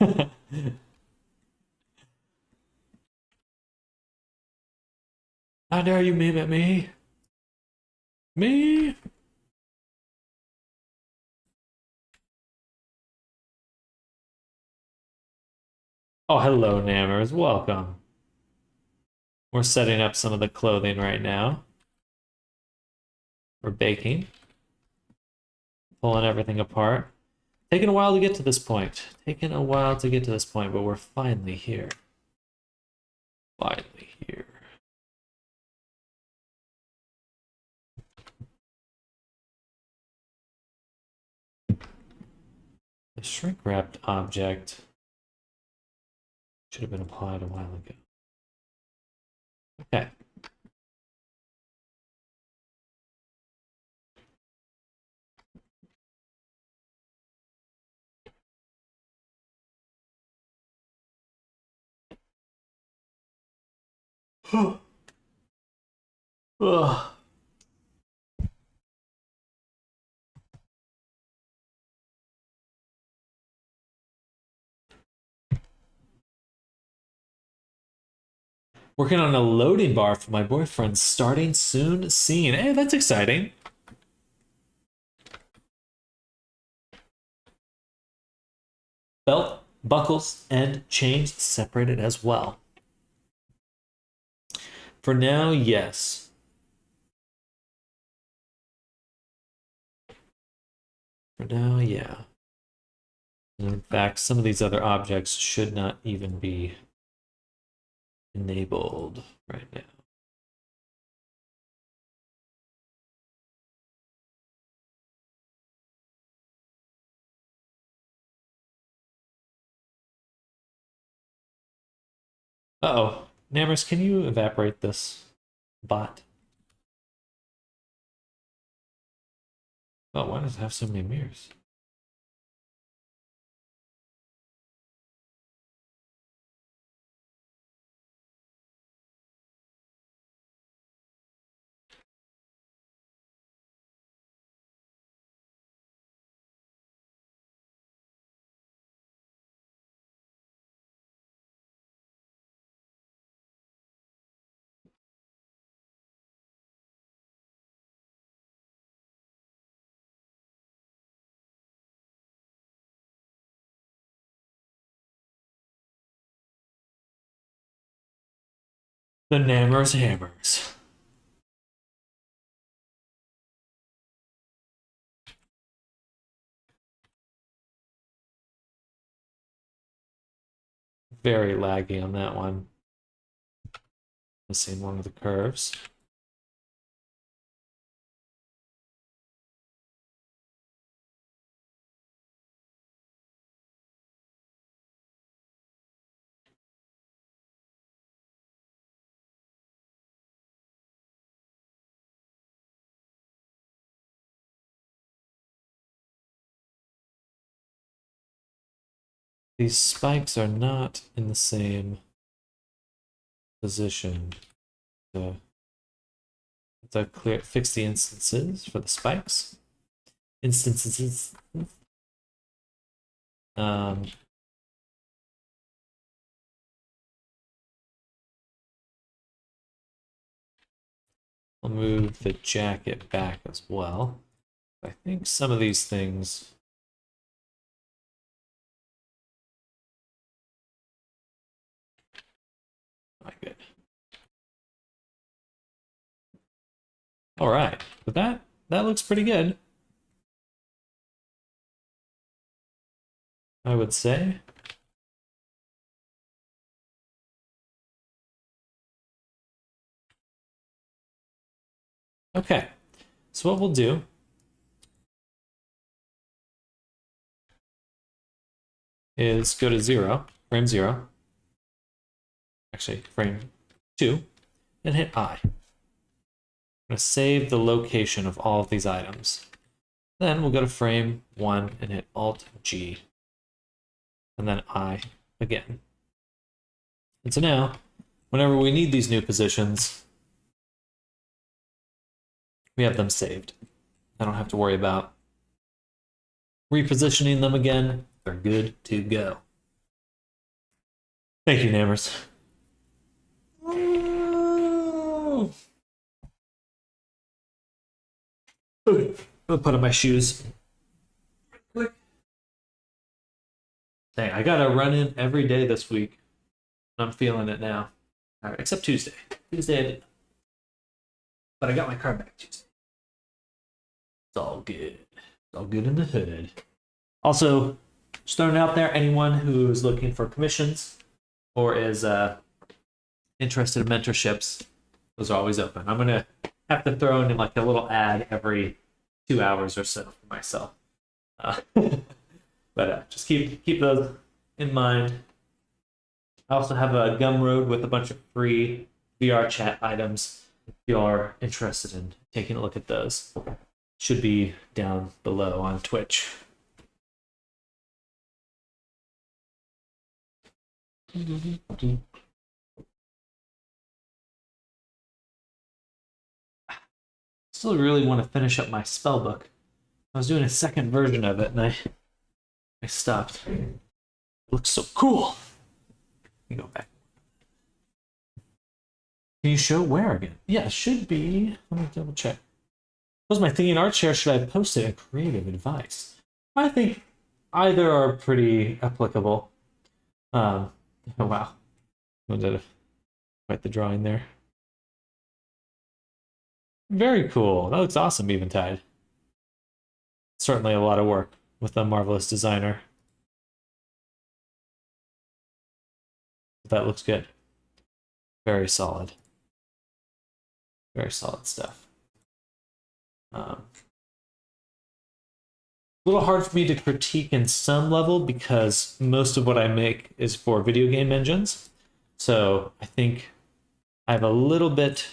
How dare you meme at me? Me? Oh, hello, Nammers. Welcome. We're setting up some of the clothing right now. We're baking. Pulling everything apart. Taking a while to get to this point. Taking a while to get to this point, but we're finally here. Finally here. The shrink-wrapped object should have been applied a while ago. Okay. Ugh. Working on a loading bar for my boyfriend starting soon scene. Hey, that's exciting. Belt, buckles, and chains separated as well. For now, yes. For now, yeah. And in fact, some of these other objects should not even be enabled right now. Uh-oh. Nammers, can you evaporate this bot? Oh, why does it have so many mirrors? The Nammers hammers. Very laggy on that one. Missing one of the curves. These spikes are not in the same position. So to fix the instances for the spikes. Instances. Um, I'll move the jacket back as well. I think some of these things. Not good. All right, but that looks pretty good. I would say. Okay, so what we'll do is go to 0, frame 0, actually frame 2, and hit I. I'm going to save the location of all of these items. Then we'll go to frame 1 and hit Alt-G, and then I again. And so now, whenever we need these new positions, we have them saved. I don't have to worry about repositioning them again. They're good to go. Thank you, Nammers. Okay. I'll put on my shoes. Quick. Dang, I gotta run in every day this week. I'm feeling it now. All right, except Tuesday. Tuesday I didn't. But I got my car back Tuesday. It's all good. It's all good in the hood. Also, just throwing out there, anyone who's looking for commissions or is interested in mentorships, those are always open. I'm gonna have to throw in like a little ad every 2 hours or so for myself. But just keep those in mind. I also have a Gumroad with a bunch of free VRCHat items. If you are interested in taking a look at those, should be down below on Twitch. Still really want to finish up my spell book. I was doing a second version of it and I stopped. It looks so cool. Let me go back. Can you show where again? Yeah, it should be. Let me double check. Was my thinking art share? Should I post it in creative advice? I think either are pretty applicable. Oh wow. Quite the drawing there. Very cool. That looks awesome, Eventide. Certainly a lot of work with a marvelous designer. That looks good. Very solid. Very solid stuff. A little hard for me to critique in some level because most of what I make is for video game engines. So I think I have a little bit.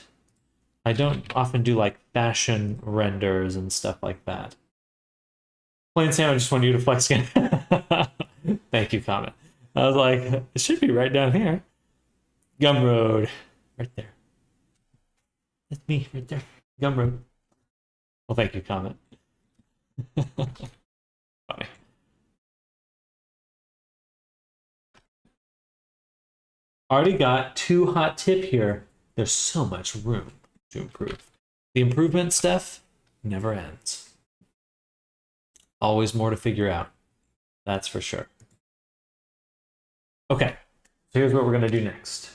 I don't often do like fashion renders and stuff like that. Plain Sam, I just wanted you to flex again. Thank you, comment. I was like, it should be right down here. Gumroad. Right there. That's me right there. Gumroad. Well, thank you, comment. Funny. Already got 2 hot tip here. There's so much room to improve. The improvement stuff never ends. Always more to figure out. That's for sure. Okay, so here's what we're gonna do next.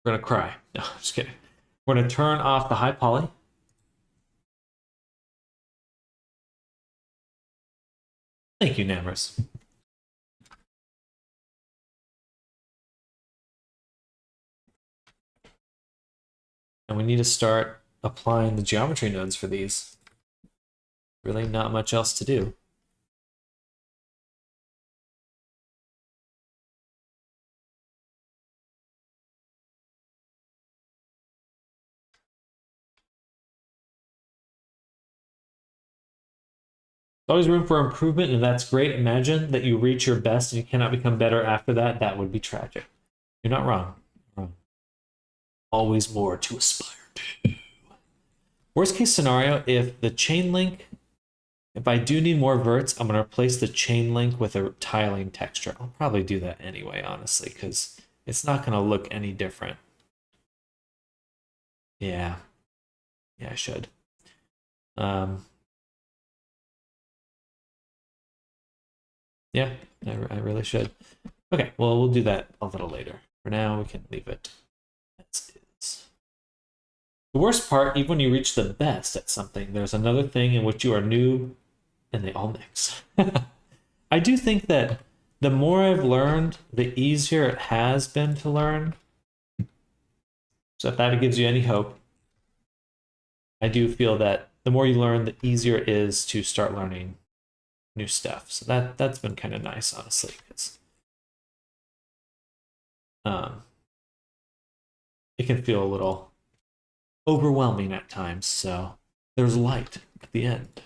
We're gonna cry. No, I'm just kidding. We're gonna turn off the high poly. Thank you, Namrus. And we need to start applying the geometry nodes for these. Really not much else to do. There's always room for improvement, and that's great. Imagine that you reach your best and you cannot become better after that. That would be tragic. You're not wrong. You're wrong. Always more to aspire to. Worst case scenario, if the chain link, if I do need more verts, I'm going to replace the chain link with a tiling texture. I'll probably do that anyway, honestly, because it's not going to look any different. Yeah. Yeah, I should. Yeah, I really should. Okay, well, we'll do that a little later. For now, we can leave it as is. The worst part, even when you reach the best at something, there's another thing in which you are new and they all mix. I do think that the more I've learned, the easier it has been to learn. So if that gives you any hope, I do feel that the more you learn, the easier it is to start learning new stuff. So that's been kind of nice, honestly, because it can feel a little overwhelming at times. So there's light at the end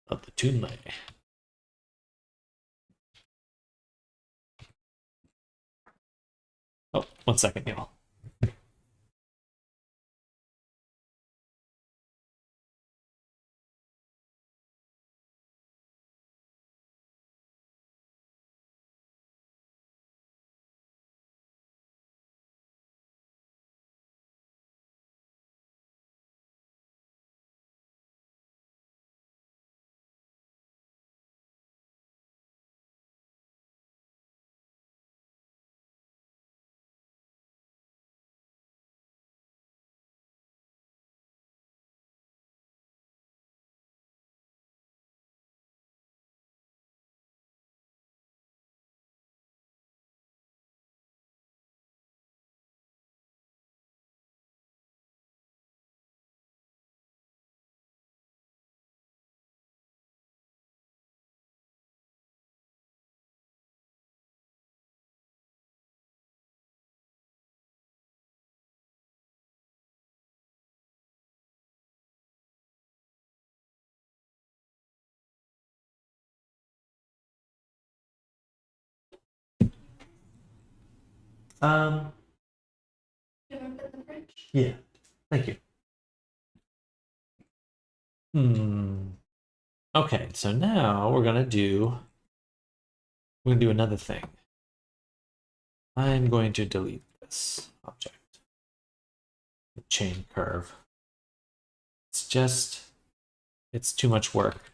of the tunneler. Oh, 1 second, y'all. You want to put in the fridge? Yeah. Thank you. Okay, so now we're gonna do another thing. I'm going to delete this object. The chain curve. It's too much work.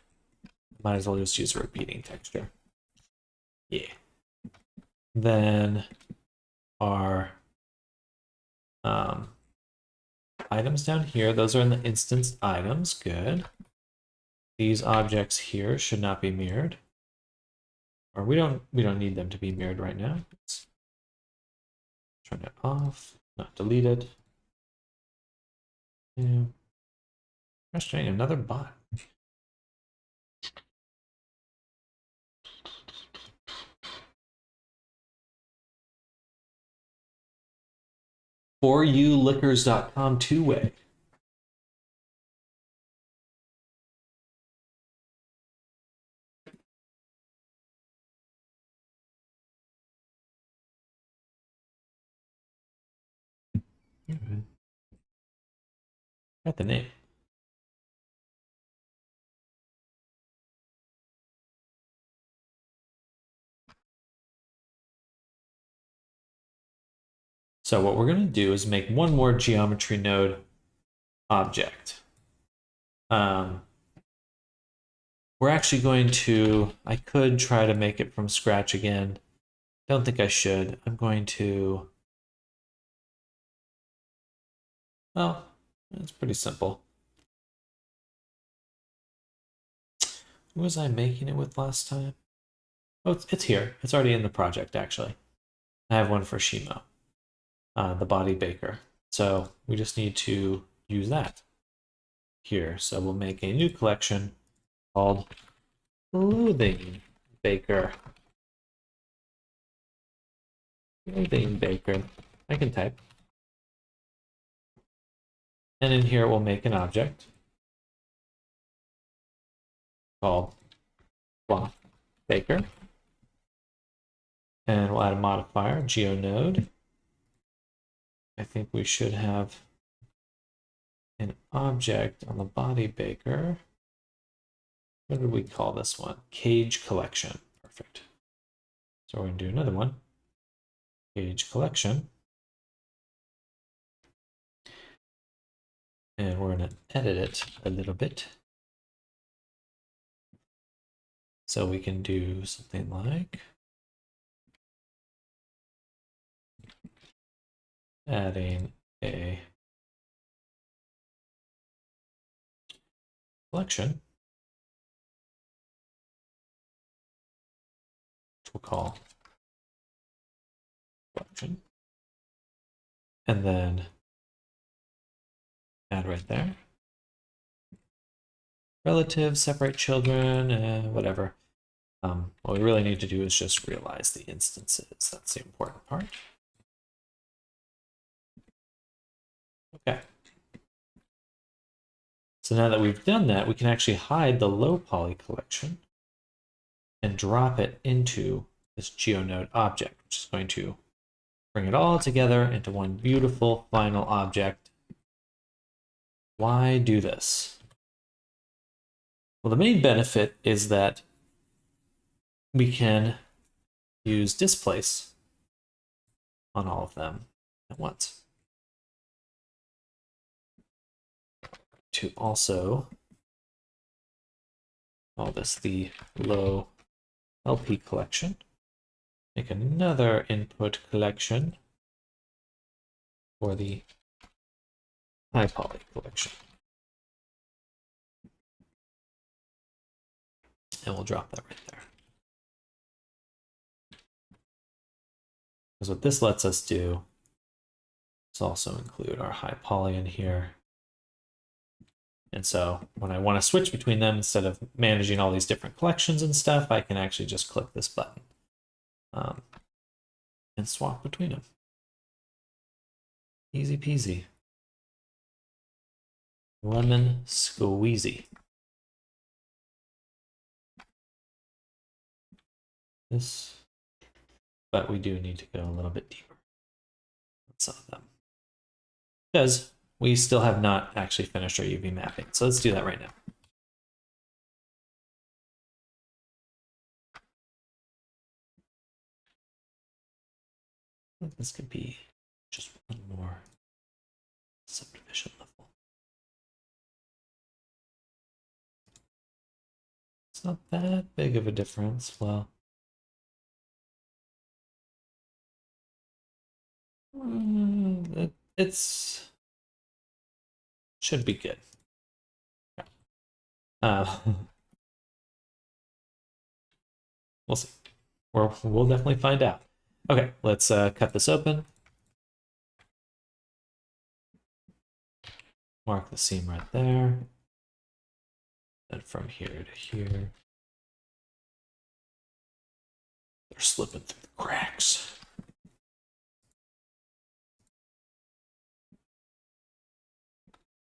Might as well just use a repeating texture. Yeah. Then our items down here, those are in the instance items. Good. These objects here should not be mirrored. Or we don't need them to be mirrored right now. Let's turn it off, not delete it. Yeah. Frustrating, another bot. ForYouLiquors.com two-way. Got the name. So what we're going to do is make one more geometry node object. We're actually going to, I could try to make it from scratch again. Don't think I should. I'm going to, well, it's pretty simple. Who was I making it with last time? Oh, it's here. It's already in the project, actually. I have one for Shimo, the body baker. So we just need to use that here. So we'll make a new collection called Clothing Baker. Clothing Baker. I can type. And in here, we'll make an object called Cloth Baker. And we'll add a modifier, GeoNode. I think we should have an object on the body baker. What did we call this one? Cage collection. Perfect. So we're going to do another one. Cage collection. And we're going to edit it a little bit. So we can do something like adding a collection, which we'll call collection, and then add right there. Relatives, separate children, whatever. What we really need to do is just realize the instances. That's the important part. Okay. So now that we've done that, we can actually hide the low poly collection and drop it into this GeoNode object, which is going to bring it all together into one beautiful final object. Why do this? Well, the main benefit is that we can use displace on all of them at once to also call this the low LP collection. Make another input collection for the high poly collection. And we'll drop that right there. Because what this lets us do is also include our high poly in here. And so when I want to switch between them, instead of managing all these different collections and stuff, I can actually just click this button and swap between them. Easy peasy. Lemon squeezy. This, but we do need to go a little bit deeper. some of them. Because we still have not actually finished our UV mapping. So let's do that right now. This could be just one more subdivision level. It's not that big of a difference. Well, it's should be good. We'll see. We'll definitely find out. Okay, let's cut this open. Mark the seam right there. And from here to here. They're slipping through the cracks.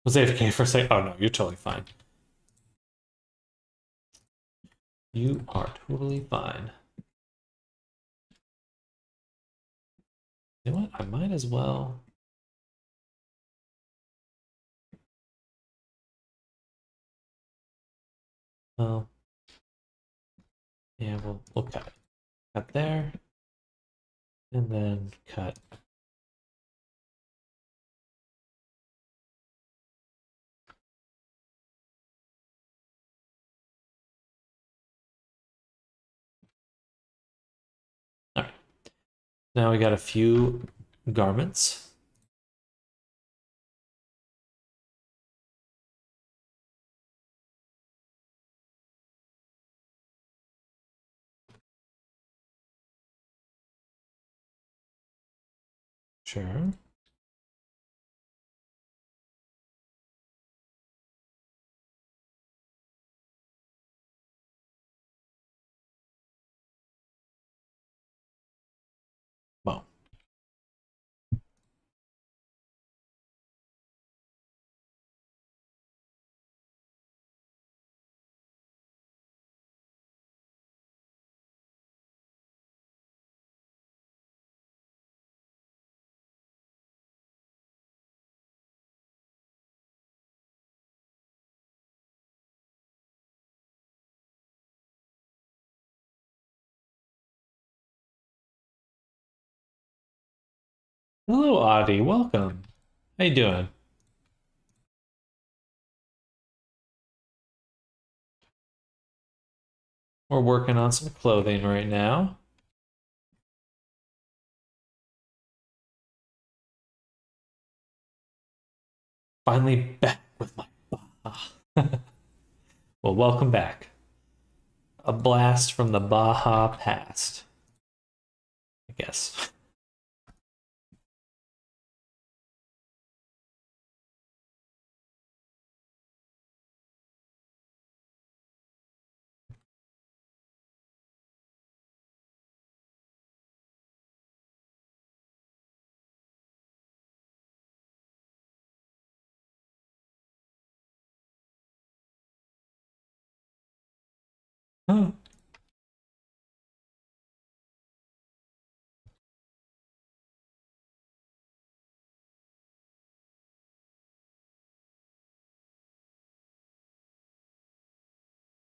Was AFK for a second? Oh no, you're totally fine. You are totally fine. You know what? I might as well. Well, yeah, we'll cut it. Cut there. And then cut. All right. Now we got a few garments. Sure. Well. Hello, Audie. Welcome. How you doing? We're working on some clothing right now. Finally back with my Baja. Well, welcome back. A blast from the Baja past, I guess. Oh.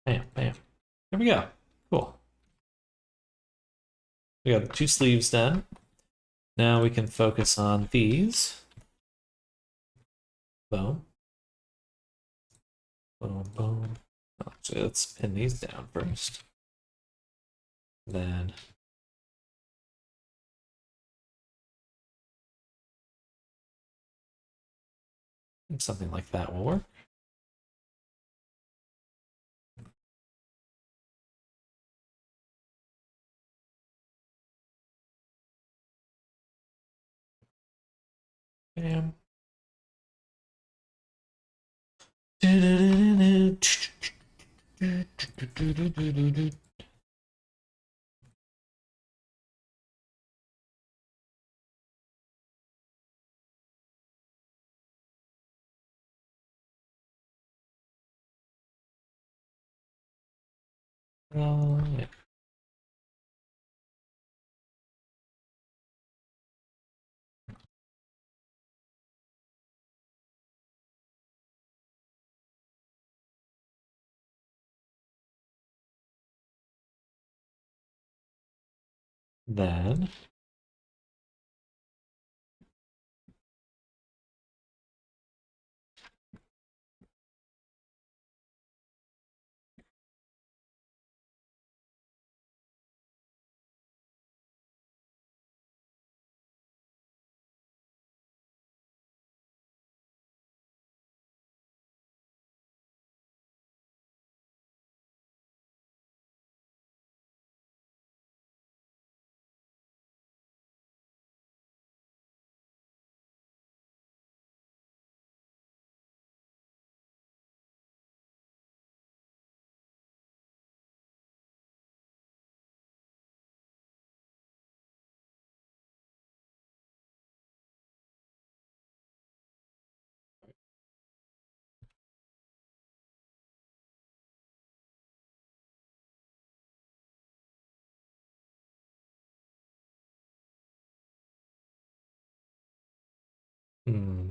Bam, bam. There we go. Cool. We got the 2 sleeves done. Now we can focus on these. Boom. Boom, boom. Actually, let's pin these down first. Then I think something like that will work. Bam. Yeah. then hmm,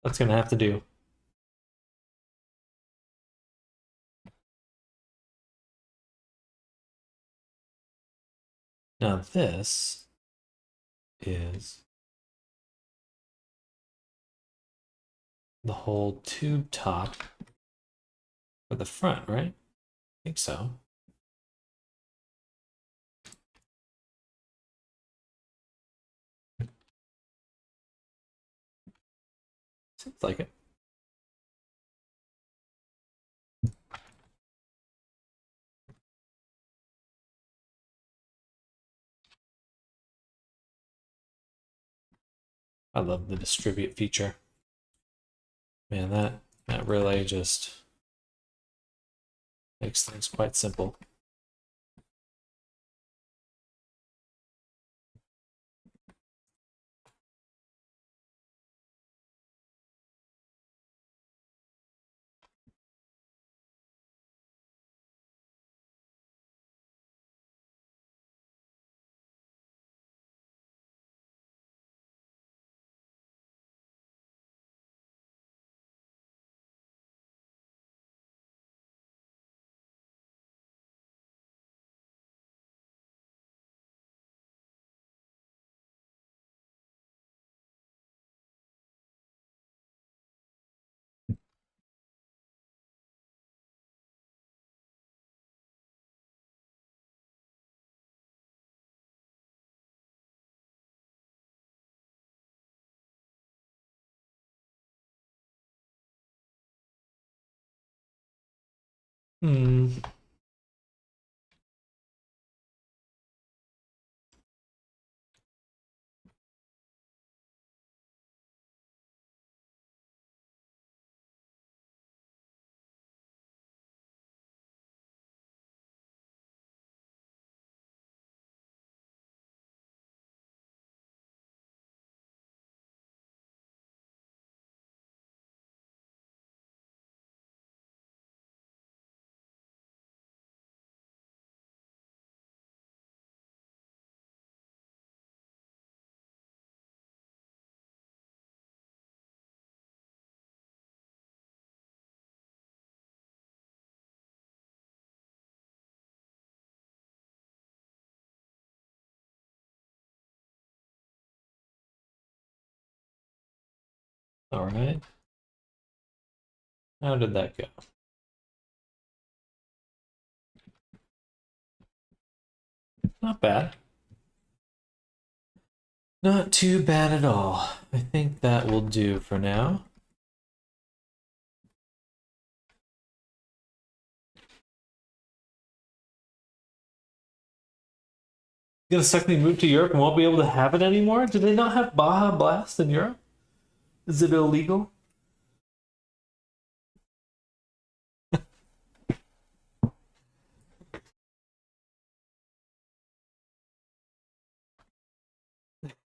that's gonna have to do. Now this is the whole tube top for the front, right? I think so. Seems like it. I love the distribute feature. Man, that really just makes things quite simple. Hmm. All right. How did that go? Not bad. Not too bad at all. I think that will do for now. gonna suddenly move to Europe and won't be able to have it anymore? Do they not have Baja Blast in Europe? Is it illegal?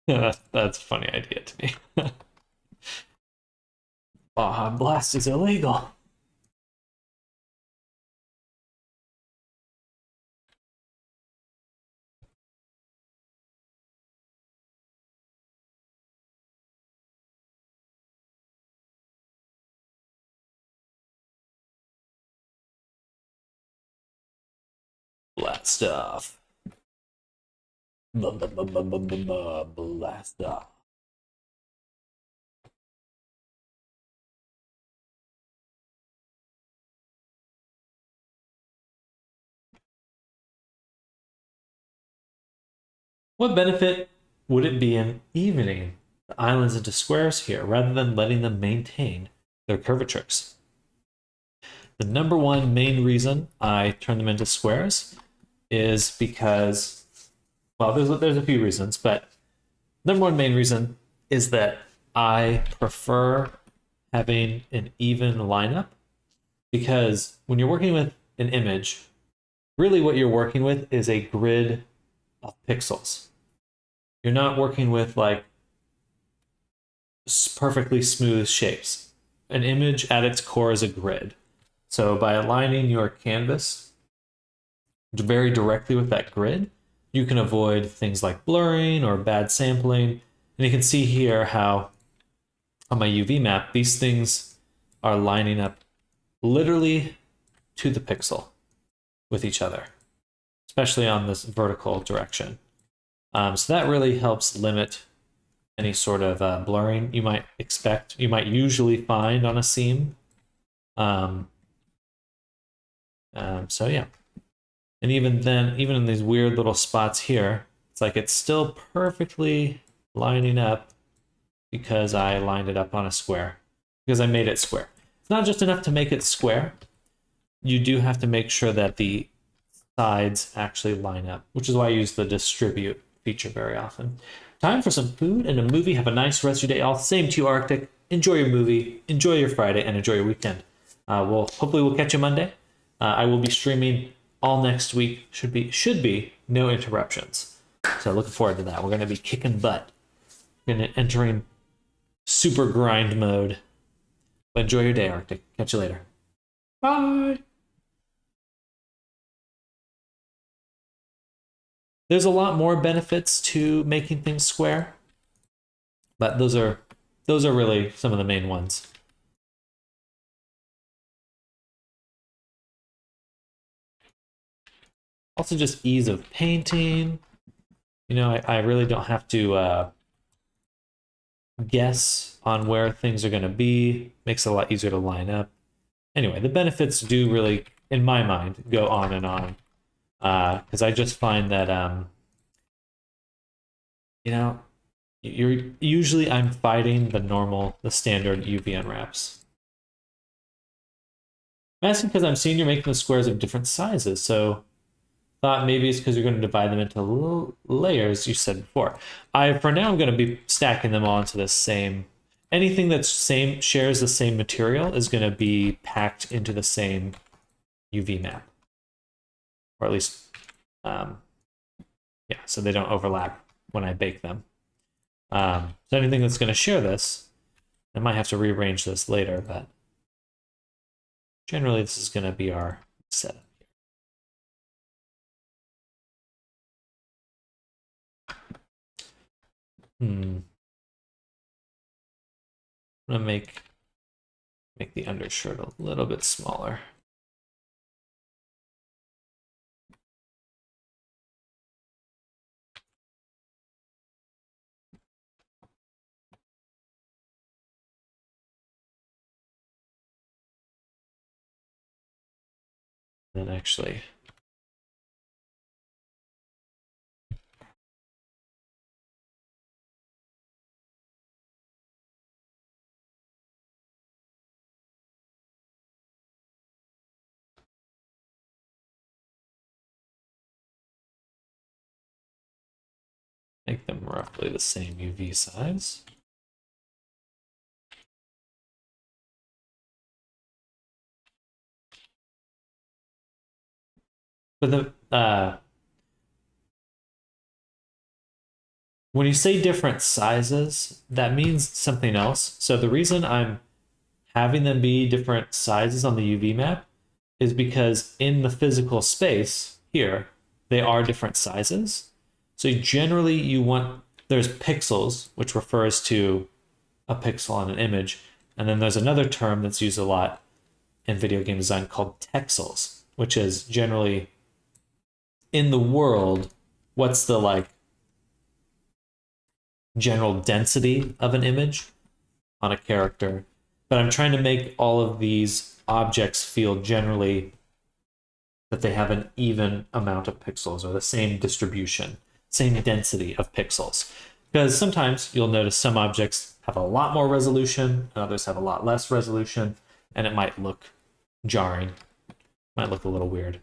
Yeah, that's a funny idea to me. Baja Blast is illegal. Blast off. Blast off. What benefit would it be in evening the islands into squares here rather than letting them maintain their curvatures? The number one main reason I turn them into squares is because, well, there's a few reasons, but number one main reason is that I prefer having an even lineup, because when you're working with an image, really what you're working with is a grid of pixels. You're not working with like perfectly smooth shapes. An image at its core is a grid. So by aligning your canvas very directly with that grid, you can avoid things like blurring or bad sampling. And you can see here how on my UV map, these things are lining up literally to the pixel with each other, especially on this vertical direction. So that really helps limit any sort of blurring you might expect, you might usually find on a seam. So yeah. And even then, even in these weird little spots here, it's like it's still perfectly lining up because I lined it up on a square, because I made it square. It's not just enough to make it square. You do have to make sure that the sides actually line up, which is why I use the distribute feature very often. Time for some food and a movie. Have a nice rest of your day. All same to you, Arctic. Enjoy your movie, enjoy your Friday, and enjoy your weekend. Hopefully we'll catch you Monday. I will be streaming all next week. Should be no interruptions. So looking forward to that. We're gonna be kicking butt. We're gonna entering super grind mode. But enjoy your day, Arctic. Catch you later. Bye. There's a lot more benefits to making things square, but those are really some of the main ones. Also, just ease of painting. You know, I really don't have to guess on where things are going to be. Makes it a lot easier to line up. Anyway, the benefits do really, in my mind, go on and on. Because I just find that, you know, I'm fighting the standard UV unwraps. I'm asking because I'm seeing you're making the squares of different sizes, so thought maybe it's because you're going to divide them into little layers you said before. For now I'm going to be stacking them all into the same. Anything that's shares the same material is going to be packed into the same UV map, or at least, yeah, so they don't overlap when I bake them. So anything that's going to share this, I might have to rearrange this later, but generally this is going to be our setup. I'm gonna make the undershirt a little bit smaller. Then actually, Make them roughly the same UV size. But when you say different sizes, that means something else. So the reason I'm having them be different sizes on the UV map is because in the physical space here, they are different sizes. So generally you want, there's pixels, which refers to a pixel on an image. And then there's another term that's used a lot in video game design called texels, which is generally in the world, what's the like general density of an image on a character. But I'm trying to make all of these objects feel generally that they have an even amount of pixels or the same distribution, same density of pixels. Because sometimes you'll notice some objects have a lot more resolution and others have a lot less resolution, and it might look jarring, might look a little weird.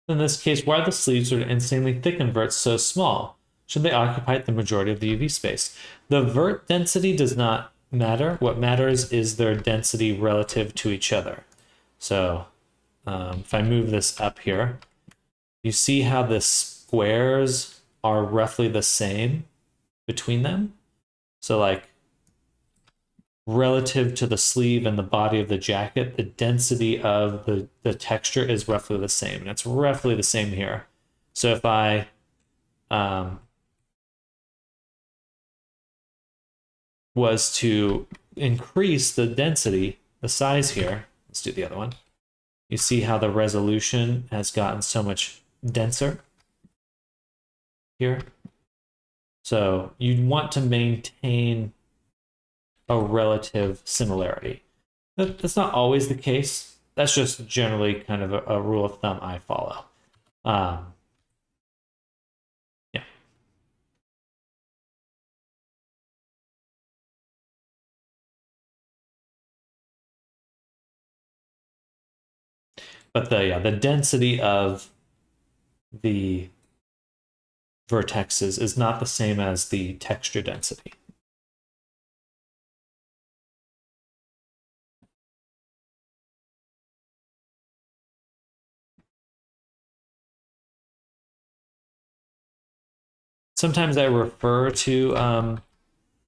In this case, why are the sleeves or insanely thick inverts so small? Should they occupy the majority of the UV space? The vert density does not matter. What matters is their density relative to each other. So if I move this up here, you see how the squares are roughly the same between them? So like relative to the sleeve and the body of the jacket, the density of the texture is roughly the same. And it's roughly the same here. So if I was to increase the density, the size here, let's do the other one. You see how the resolution has gotten so much denser here. So you'd want to maintain a relative similarity. That's not always the case. That's just generally kind of a rule of thumb I follow. Yeah. But the density of the vertexes is not the same as the texture density. Sometimes I refer to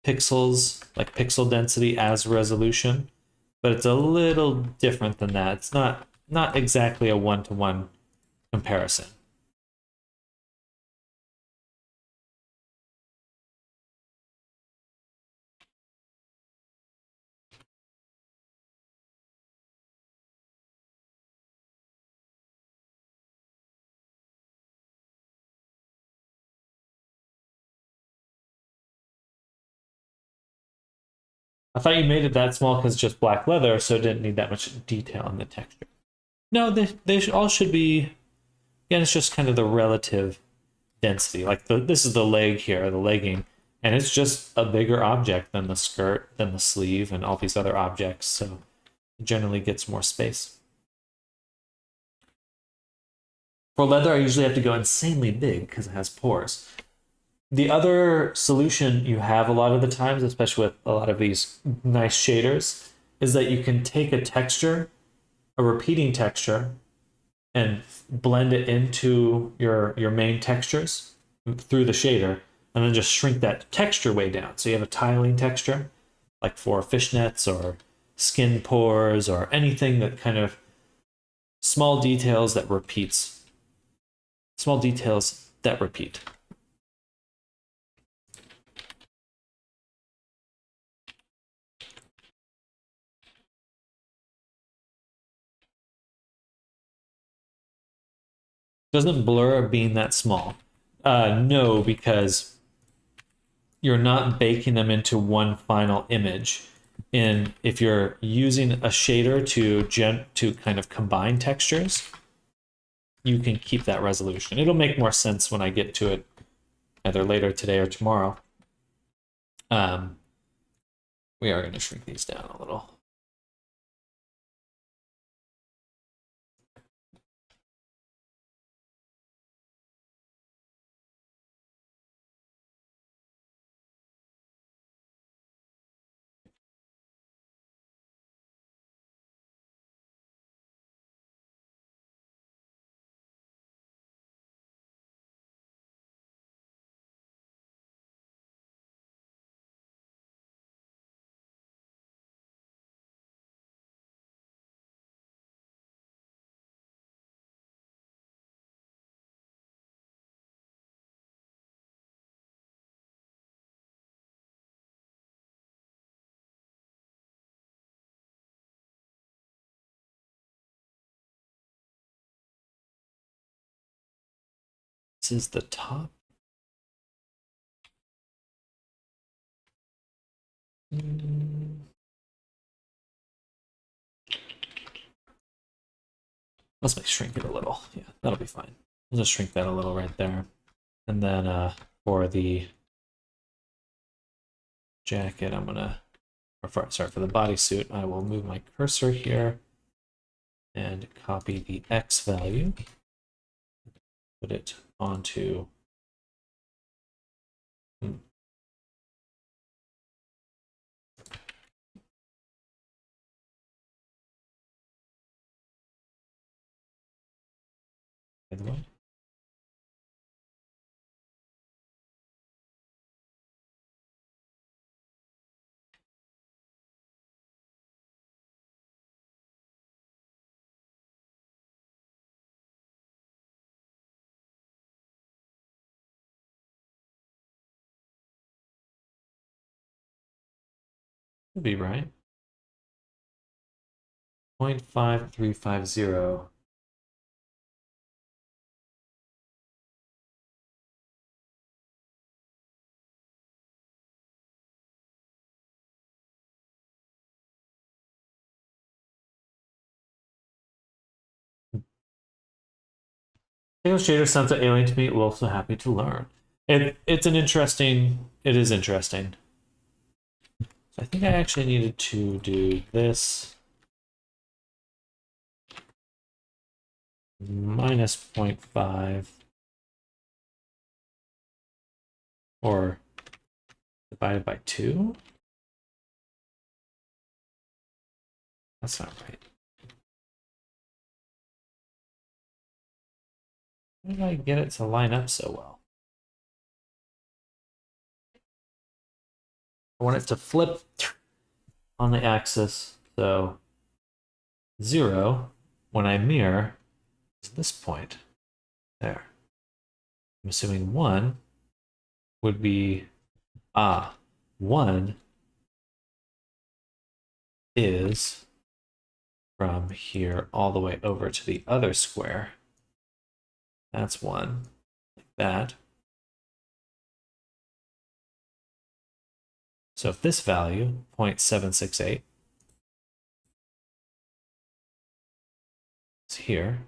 pixels, like pixel density, as resolution, but it's a little different than that. It's not exactly a one-to-one comparison. I thought you made it that small because it's just black leather, so it didn't need that much detail in the texture. No, they all should be. Again, it's just kind of the relative density. Like this is the leg here, the legging, and it's just a bigger object than the skirt, than the sleeve, and all these other objects. So it generally gets more space. For leather, I usually have to go insanely big because it has pores. The other solution you have a lot of the times, especially with a lot of these nice shaders, is that you can take a texture, a repeating texture, and blend it into your main textures through the shader. and then just shrink that texture way down. So you have a tiling texture, like for fishnets or skin pores or anything that kind of small details that repeats. Small details that repeat. Doesn't blur being that small? No, because you're not baking them into one final image. And if you're using a shader to kind of combine textures, you can keep that resolution. It'll make more sense when I get to it either later today or tomorrow. We are going to shrink these down a little. This is the top. Let's shrink it a little. Yeah, that'll be fine. We'll just shrink that a little right there. And then for the jacket, I'm gonna, for the bodysuit, I will move my cursor here and copy the X value, put it onto the other way. Would be right. 0.5350. Single shader sounds alien to me. Also happy to learn. It's an interesting. It is interesting. So I think I actually needed to do this minus 0.5 or divided by 2. That's not right. How did I get it to line up so well? I want it to flip on the axis. So 0, when I mirror, is this point. There. I'm assuming 1 would be, 1 is from here all the way over to the other square. That's 1, like that. So if this value, 0.768, is here,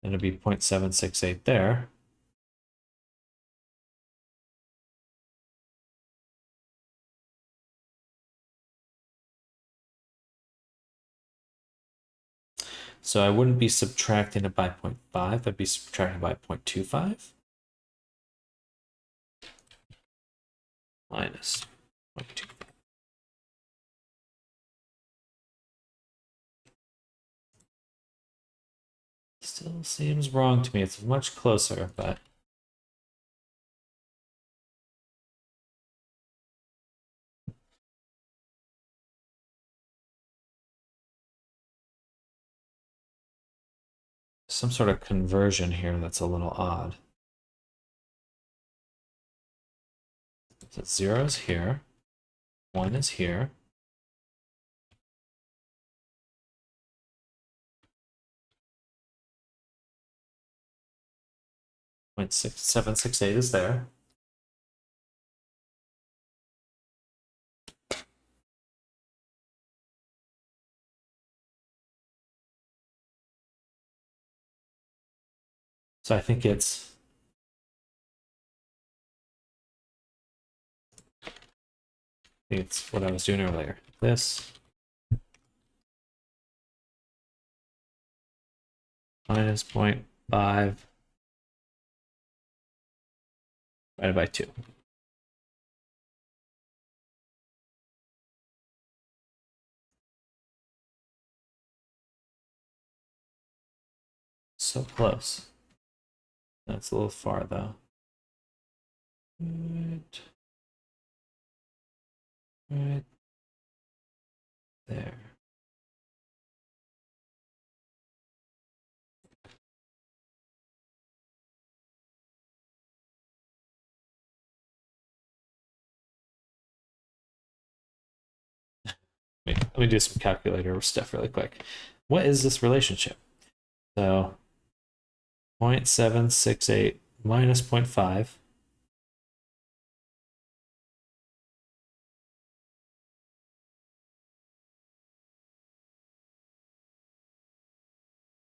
then it'd be 0.768 there. So I wouldn't be subtracting it by 0.5, I'd be subtracting by 0.25 minus 0.25. Still seems wrong to me. It's much closer, but some sort of conversion here that's a little odd. So 0 is here, 1 is here. Point 6768 is there. So I think it's what I was doing earlier. This minus 0.5 divided by 2. So close. That's a little far though. Right there. Let me do some calculator stuff really quick. What is this relationship? So 0.768 minus 0.5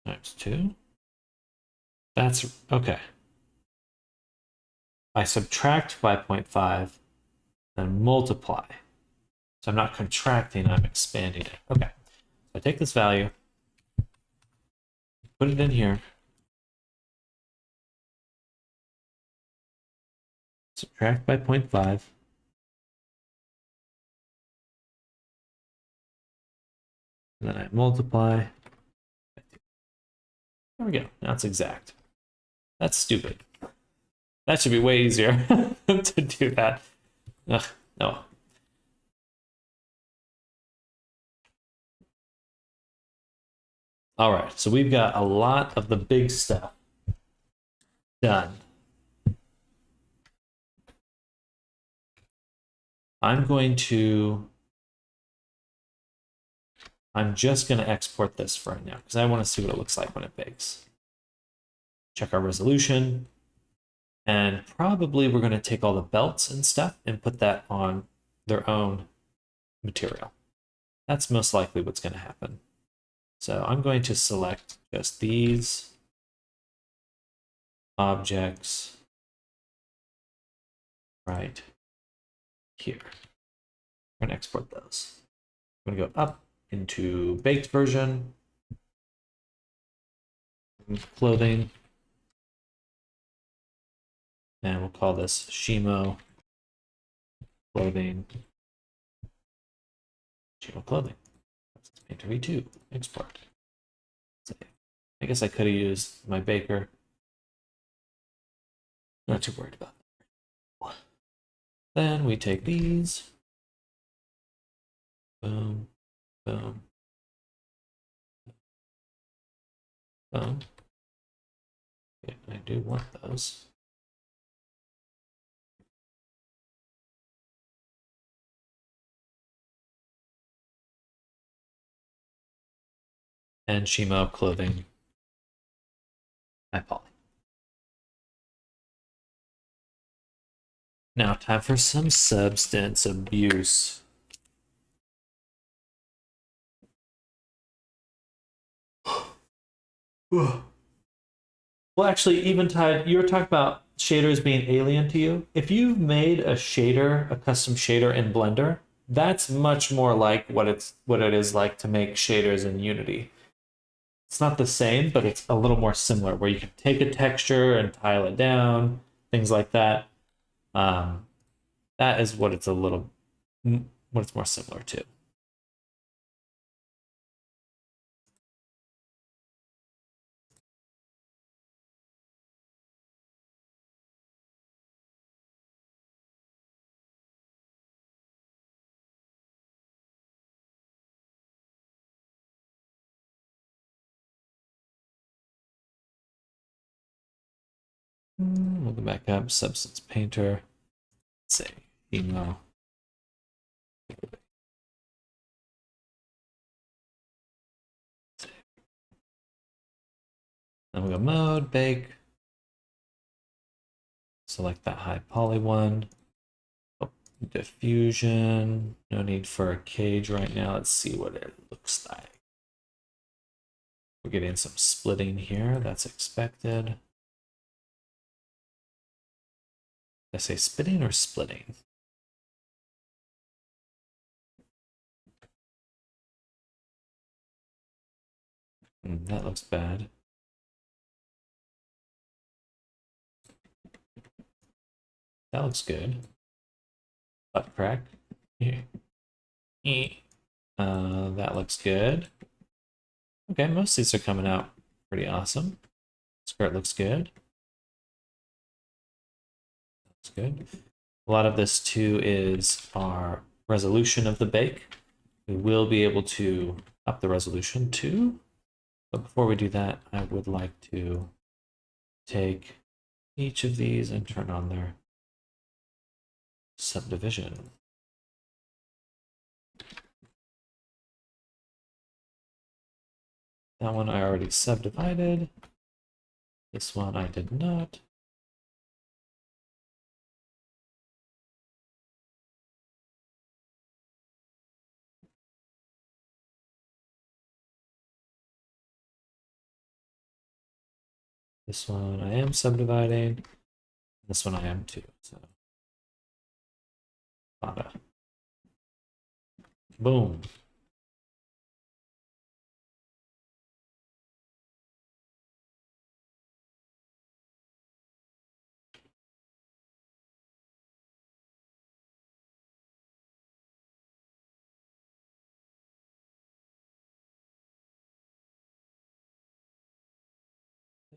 times 2. That's okay. I subtract by 0.5, then multiply. So I'm not contracting, I'm expanding it. Okay. So I take this value, put it in here, subtract by 0.5, and then I multiply. There we go. Now it's exact. That's stupid. That should be way easier to do that. Ugh, no. All right, so we've got a lot of the big stuff done. I'm just going to export this for right now because I want to see what it looks like when it bakes. Check our resolution. And probably we're going to take all the belts and stuff and put that on their own material. That's most likely what's going to happen. So I'm going to select just these objects right here. We're going to export those. I'm going to go up into baked version, clothing, and we'll call this Shimo clothing. Shimo clothing. That's Painter V2. Export. I guess I could have used my baker. Not too worried about that. Then we take these. Boom, boom, boom. Okay, I do want those. And Shimo clothing. My poly. Now, time for some substance abuse. Well, actually, Eventide, you were talking about shaders being alien to you. If you've made a shader, a custom shader in Blender, that's much more like what it is like to make shaders in Unity. It's not the same, but it's a little more similar, where you can take a texture and tile it down, things like that. That is what it's what it's more similar to. We'll go back up. Substance painter. Let's say emo. Then we'll go mode, bake. Select that high poly one. Oh, diffusion. No need for a cage right now. Let's see what it looks like. We're getting some splitting here. That's expected. Did I say spitting or splitting? That looks bad. That looks good. Butt crack. Here. That looks good. Okay, most of these are coming out pretty awesome. Skirt looks good. That's good. A lot of this too is our resolution of the bake. We will be able to up the resolution too. But before we do that, I would like to take each of these and turn on their subdivision. That one I already subdivided. This one I did not. This one I am subdividing. This one I am too. So, bada. Boom.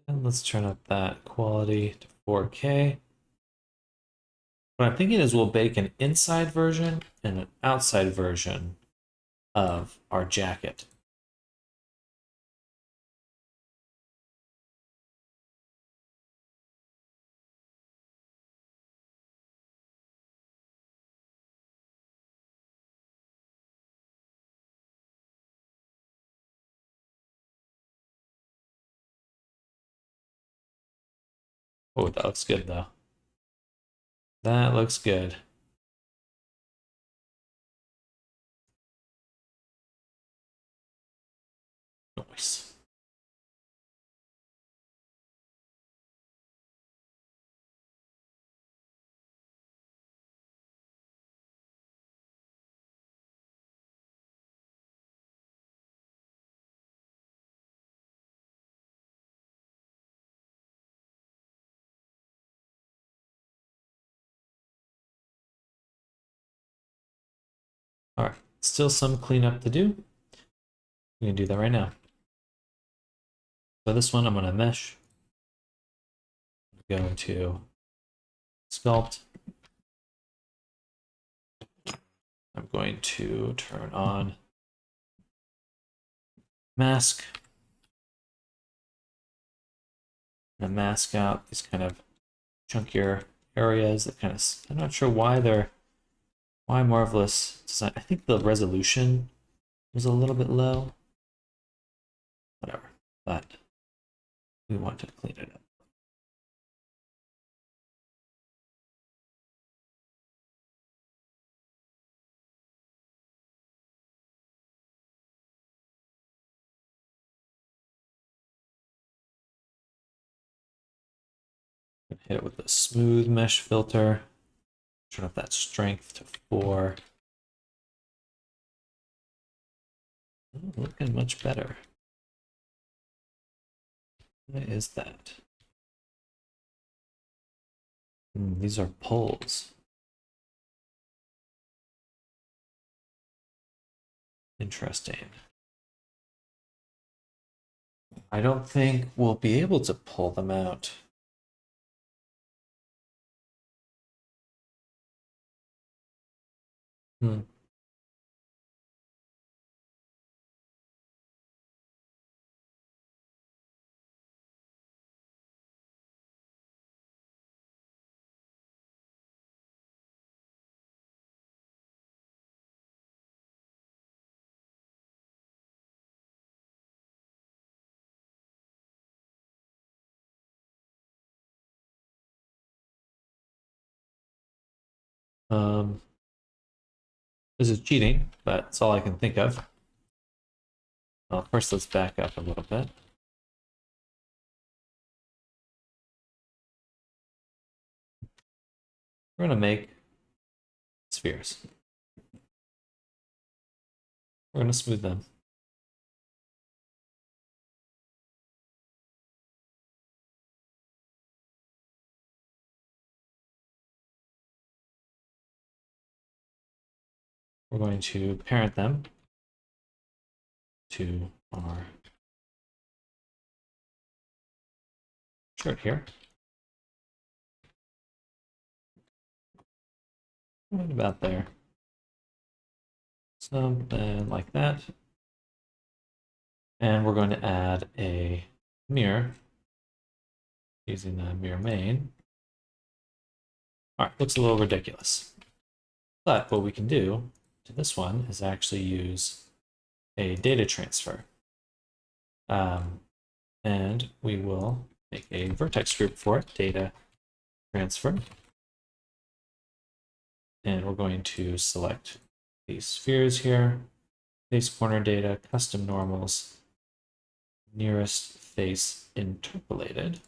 And let's turn up that quality to 4K. What I'm thinking is we'll bake an inside version and an outside version of our jacket. Oh, that looks good though. That looks good. Nice. All right, still some cleanup to do. We can do that right now. So this one I'm going to mesh. Go into sculpt. I'm going to turn on mask. And mask out these kind of chunkier areas that kind of, I'm not sure why Marvelous design. I think the resolution was a little bit low. Whatever, but we want to clean it up. Hit it with the smooth mesh filter. Turn up that strength to 4. Oh, looking much better. What is that? These are poles. Interesting. I don't think we'll be able to pull them out. Hmm. Um, this is cheating, but it's all I can think of. Well, first let's back up a little bit. We're going to make spheres. We're going to smooth them. We're going to parent them to our chart here. Right about there. Something like that. And we're going to add a mirror using the mirror main. All right, looks a little ridiculous. But what we can do to this one is actually use a data transfer. And we will make a vertex group for it, data transfer. And we're going to select these spheres here, face corner data, custom normals, nearest face interpolated.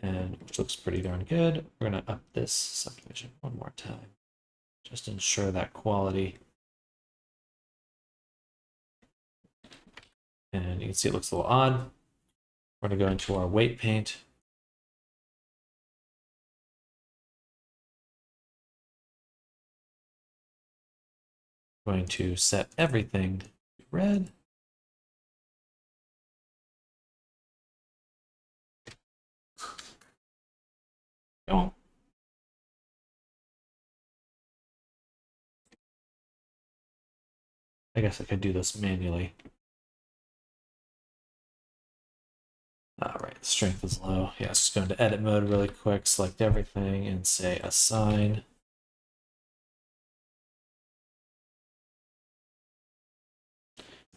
And which looks pretty darn good. We're going to up this subdivision one more time. Just ensure that quality. And you can see it looks a little odd. We're going to go into our weight paint. Going to set everything to red. Oh. I guess I could do this manually. All right, strength is low. Yeah, just go into edit mode really quick, select everything, and say assign.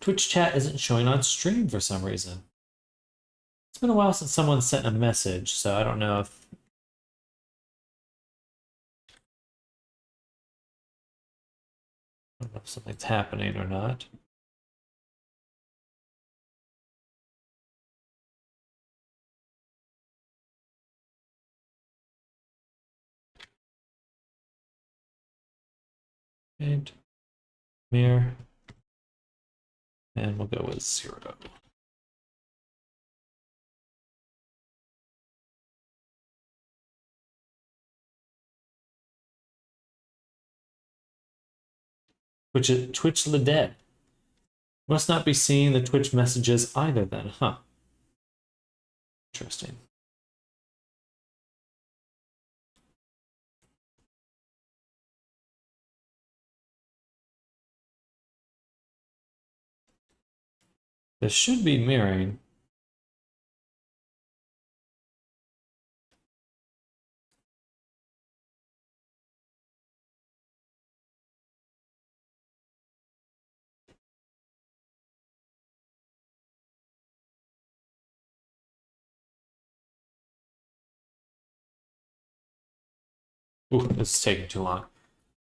Twitch chat isn't showing on stream for some reason. It's been a while since someone sent a message, so I don't know if something's happening or not. And mirror. And we'll go with 0. Twitch the dead. Must not be seeing the Twitch messages either then, huh? Interesting. This should be mirroring. Ooh, this is taking too long.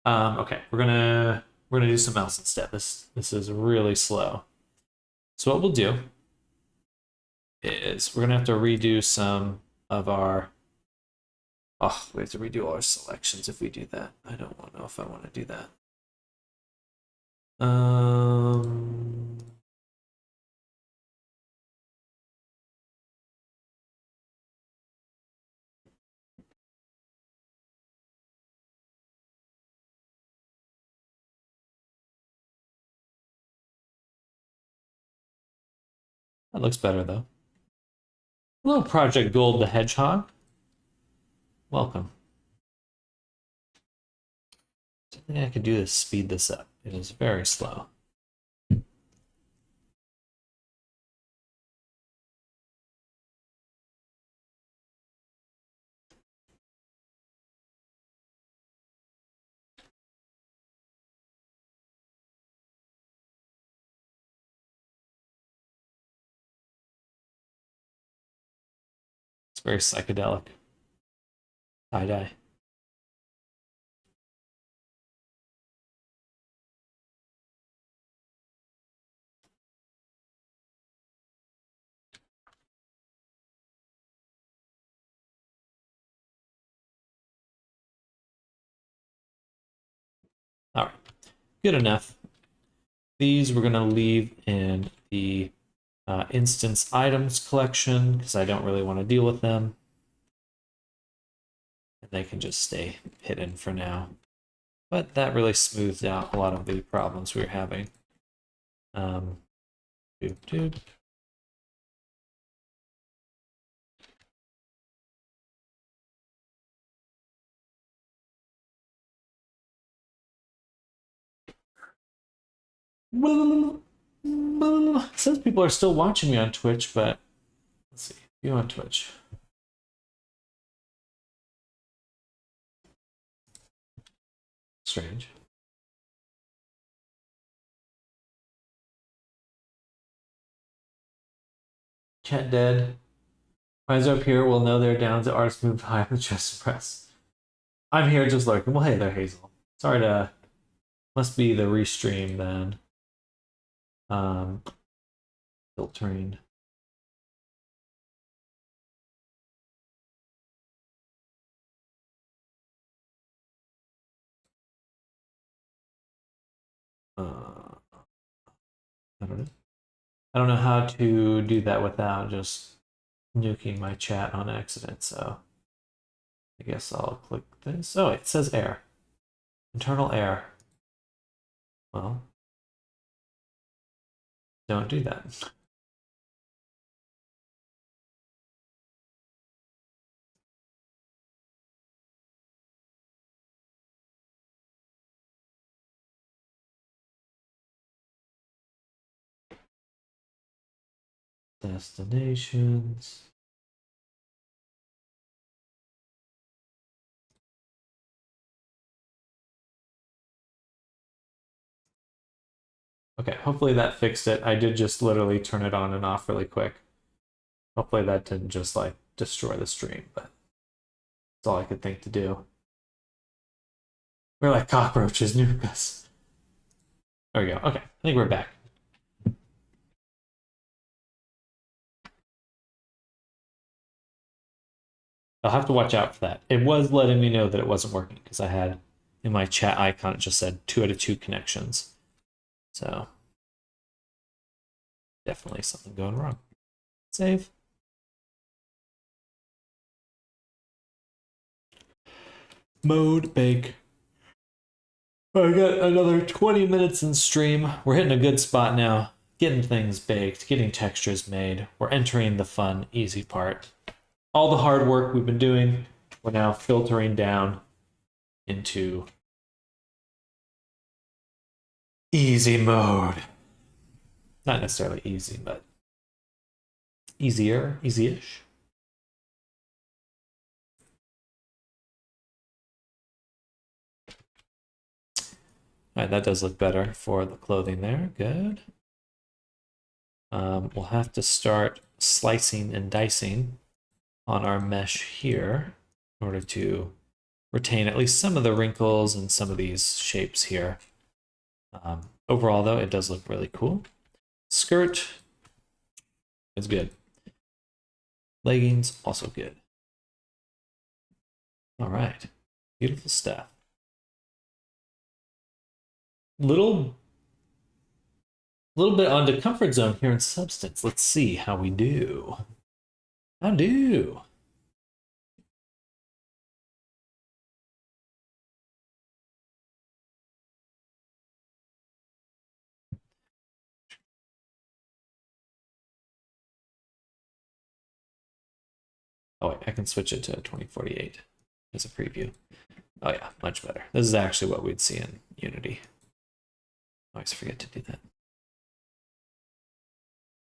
Okay, we're gonna do something else instead. This is really slow. So what we'll do is we're gonna have to redo some of our. Oh, we have to redo all our selections if we do that. I don't know if I want to do that. That looks better though. Hello, Project Gold the Hedgehog. Welcome. I think I could do this, speed this up. It is very slow. very psychedelic. Tie-dye. All right, good enough. These we're going to leave in the instance items collection because I don't really want to deal with them. And they can just stay hidden for now. But that really smoothed out a lot of the problems we were having. Doop, doop. It says people are still watching me on Twitch, but let's see. You on Twitch? Strange. Chat dead. Eyes up here will know they're down to arts moved high in the chest press. I'm here just lurking. Well, hey there, Hazel. Sorry to. Must be the restream then. Filtering. I don't know. I don't know how to do that without just nuking my chat on accident, so I guess I'll click this. Oh, it says air. Internal air. Well, don't do that. Destinations. Okay, hopefully that fixed it. I did just literally turn it on and off really quick. Hopefully that didn't just like destroy the stream, but that's all I could think to do. We're like cockroaches, nuke us. There we go. Okay, I think we're back. I'll have to watch out for that. It was letting me know that it wasn't working because I had in my chat icon, it just said 2 out of 2 connections. So definitely something going wrong. Save. Mode bake. I got another 20 minutes in stream. We're hitting a good spot now. Getting things baked, getting textures made. We're entering the fun, easy part. All the hard work we've been doing, we're now filtering down into easy mode. Not necessarily easy, but easier, easy-ish. All right, that does look better for the clothing there. Good. We'll have to start slicing and dicing on our mesh here in order to retain at least some of the wrinkles and some of these shapes here. Overall, though, it does look really cool. Skirt is good. Leggings, also good. All right, beautiful stuff. Little bit onto comfort zone here in substance. Let's see how we do. How do? Oh wait, I can switch it to 2048 as a preview. Oh yeah, much better. This is actually what we'd see in Unity. I always forget to do that.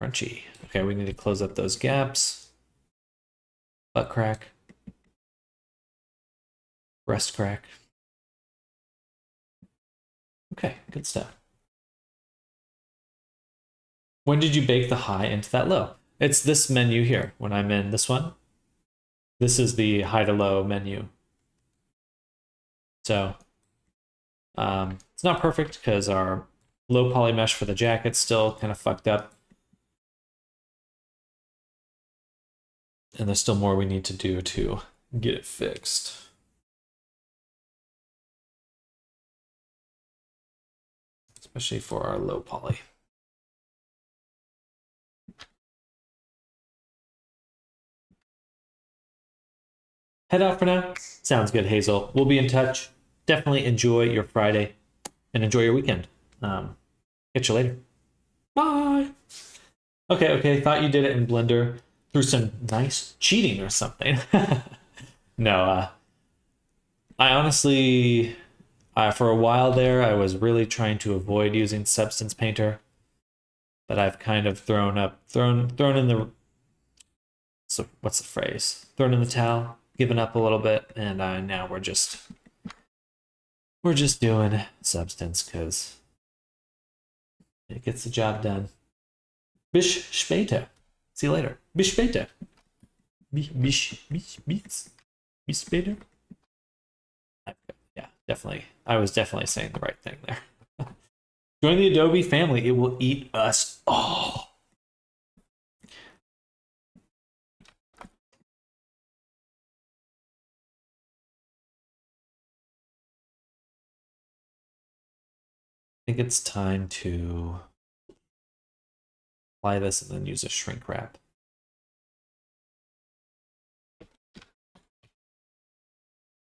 Crunchy. Okay, we need to close up those gaps. Butt crack. Breast crack. Okay, good stuff. When did you bake the high into that low? It's this menu here. When I'm in this one, This is the high to low menu. So it's not perfect because our low poly mesh for the jacket's still kind of fucked up. And there's still more we need to do to get it fixed. Especially for our low poly. Head out for now. Sounds good, Hazel. We'll be in touch. Definitely enjoy your Friday and enjoy your weekend. Catch you later. Bye. Okay. Thought you did it in Blender through some nice cheating or something. No, I honestly, for a while there, I was really trying to avoid using Substance Painter, but I've kind of thrown in the, so what's the phrase? Thrown in the towel, given up a little bit, and now we're just doing Substance because it gets the job done. Bis später. See you later. Bis später. Bis später. Yeah, definitely. I was definitely saying the right thing there. Join the Adobe family. It will eat us all. I think it's time to apply this and then use a shrink wrap.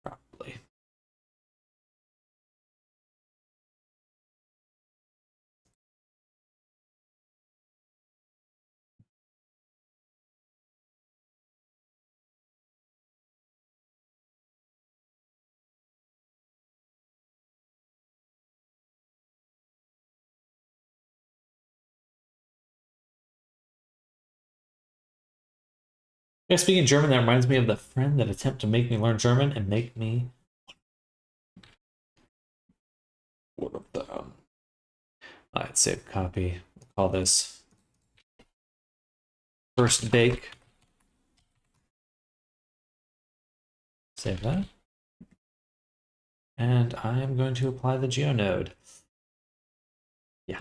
Probably. Yeah, speaking German, that reminds me of the friend that attempted to make me learn German and make me one of them. Alright, save copy. We'll call this first bake. Save that. And I'm going to apply the GeoNode. Yeah.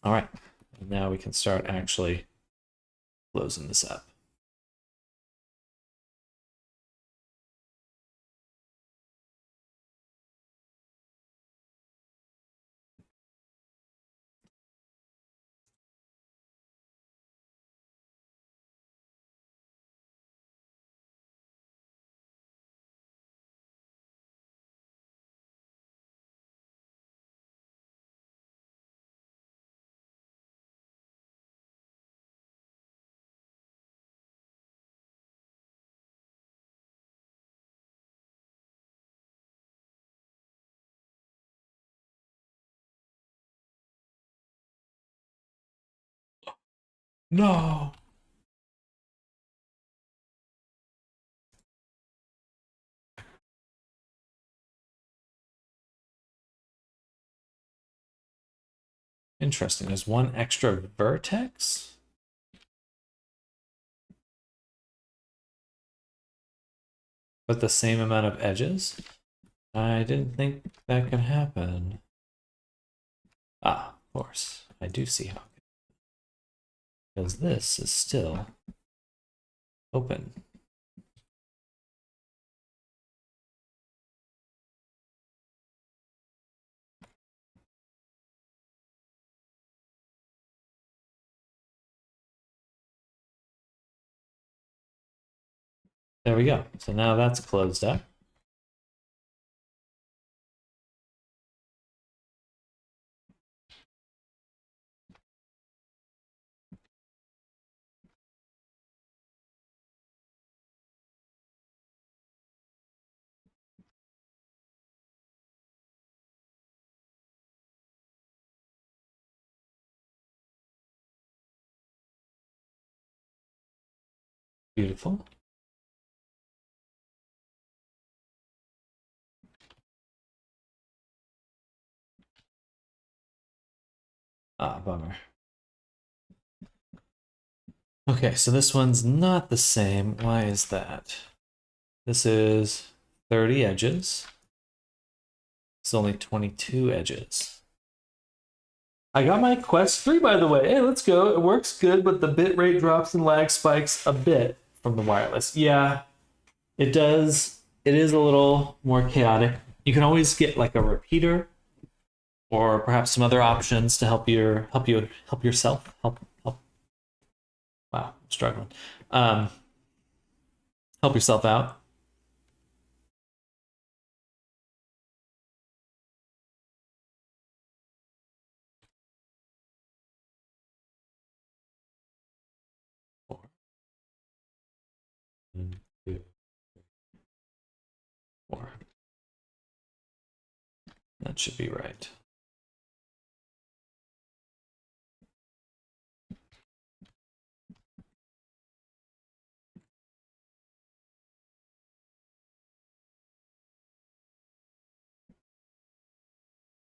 All right. And now we can start actually closing this up. No. Interesting. There's one extra vertex. But the same amount of edges. I didn't think that could happen. Ah, of course. I do see how. Because this is still open. There we go. So now that's closed up. Beautiful. Ah, bummer. Okay, so this one's not the same. Why is that? This is 30 edges. It's only 22 edges. I got my Quest 3, by the way. Hey, let's go. It works good, but the bitrate drops and lag spikes a bit from the wireless. Yeah, it does. It is a little more chaotic. You can always get like a repeater or perhaps some other options to help yourself. Help. Wow, I'm struggling. Um, help yourself out. One, two, four. That should be right.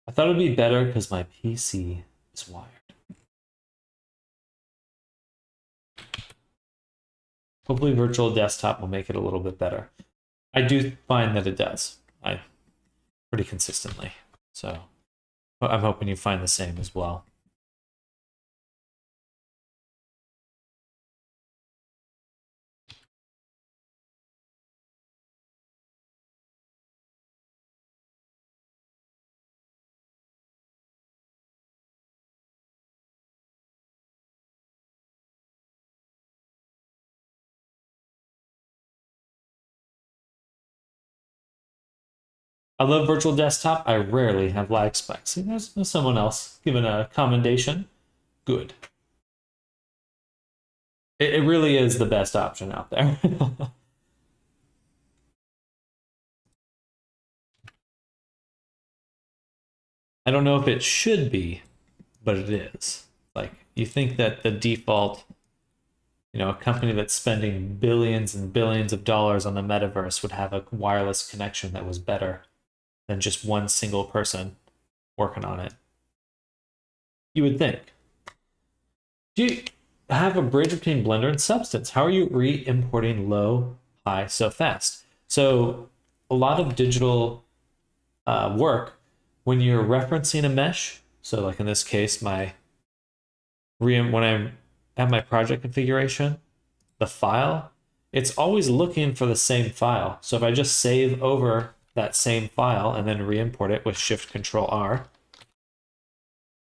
I thought it'd be better because my PC is wired. Hopefully virtual desktop will make it a little bit better. I do find that it does. I pretty consistently. So I'm hoping you find the same as well. I love virtual desktop. I rarely have lag spikes. See, there's someone else giving a commendation. Good. It really is the best option out there. I don't know if it should be, but it is. Like, you think that the default, a company that's spending billions and billions of dollars on the metaverse would have a wireless connection that was better than just one single person working on it. You would think. Do you have a bridge between Blender and Substance? How are you re-importing low, high so fast? So a lot of digital work, when you're referencing a mesh, so like in this case, when I have my project configuration, the file, it's always looking for the same file. So if I just save over that same file and then re-import it with Shift Control R,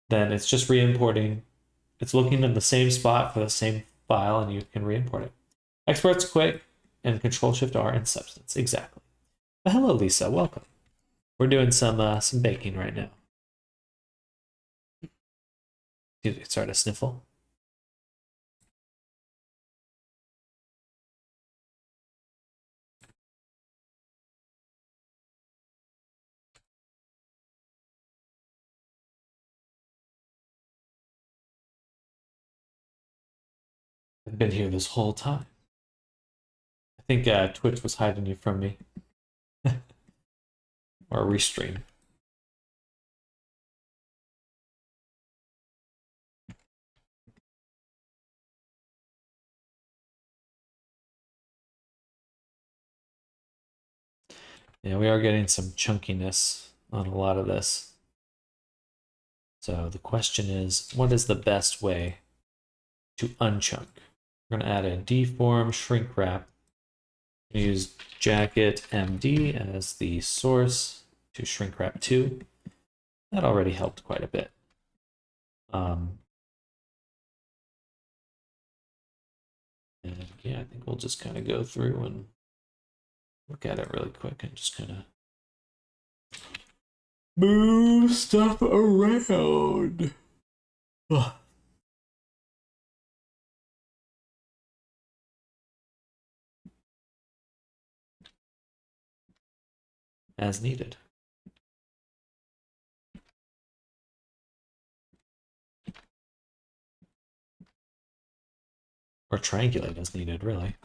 then it's just re-importing. It's looking in the same spot for the same file, and you can re-import it. Export's quick, and Control Shift R in Substance. Exactly. But hello, Lisa. Welcome. We're doing some baking right now. Sorry to sniffle. I've been here this whole time. I think Twitch was hiding you from me. Or restream. Yeah, we are getting some chunkiness on a lot of this. So the question is, what is the best way to unchunk? We're going to add a deform shrink wrap. Use jacket MD as the source to shrink wrap 2. That already helped quite a bit. And yeah, I think we'll just kind of go through and look at it really quick and just kind of move stuff around. Ugh. As needed. Or triangulate as needed, really.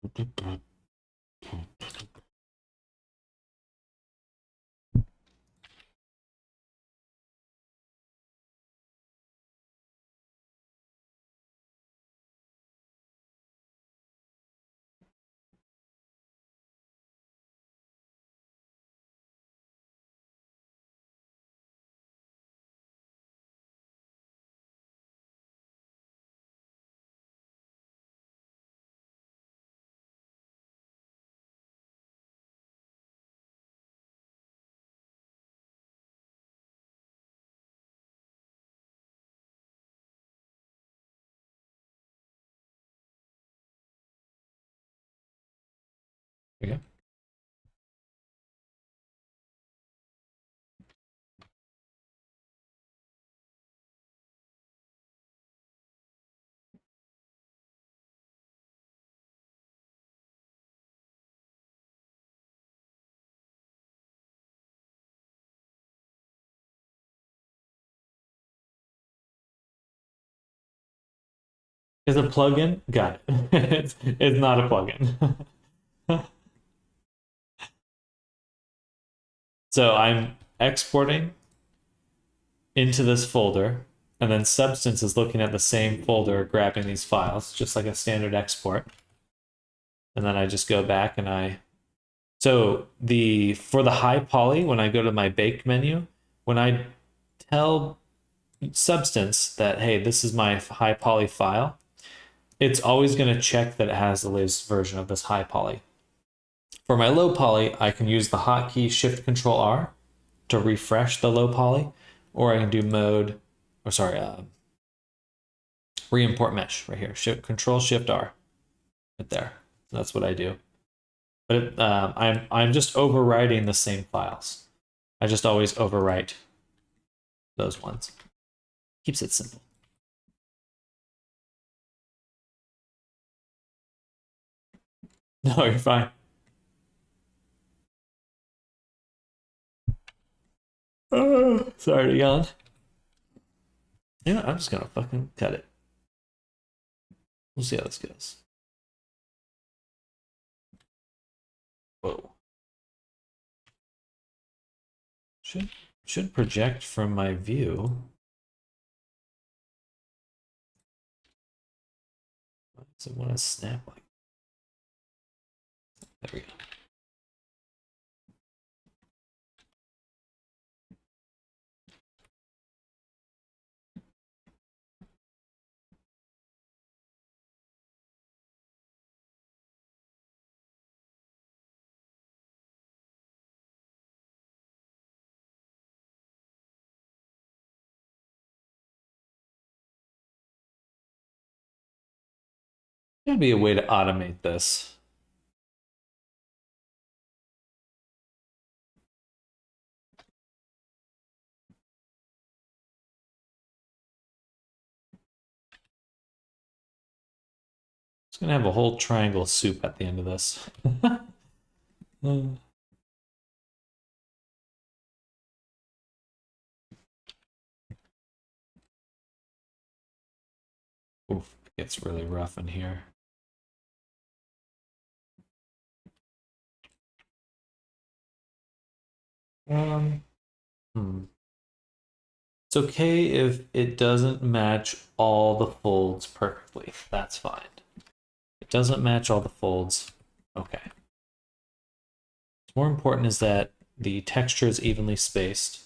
Okay. Is a plugin? Got it. It's not a plugin. So I'm exporting into this folder, and then Substance is looking at the same folder, grabbing these files, just like a standard export. And then I just go back and so for the high poly, when I go to my baked menu, when I tell Substance that, hey, this is my high poly file, it's always going to check that it has the latest version of this high poly. For my low poly, I can use the hotkey Shift Control R to refresh the low poly, or I can do re-import mesh right here. Control Shift R, right there. So that's what I do. But I'm just overwriting the same files. I just always overwrite those ones. Keeps it simple. No, you're fine. Oh, sorry to yawn. Yeah, I'm just gonna fucking cut it. We'll see how this goes. Whoa. Should project from my view. Why does it want to snap like? There we go. There'd be a way to automate this. It's gonna have a whole triangle soup at the end of this. Oof, it gets really rough in here. Um, It's okay if it doesn't match all the folds perfectly. That's fine. It doesn't match all the folds. Okay. What's more important is that the texture is evenly spaced.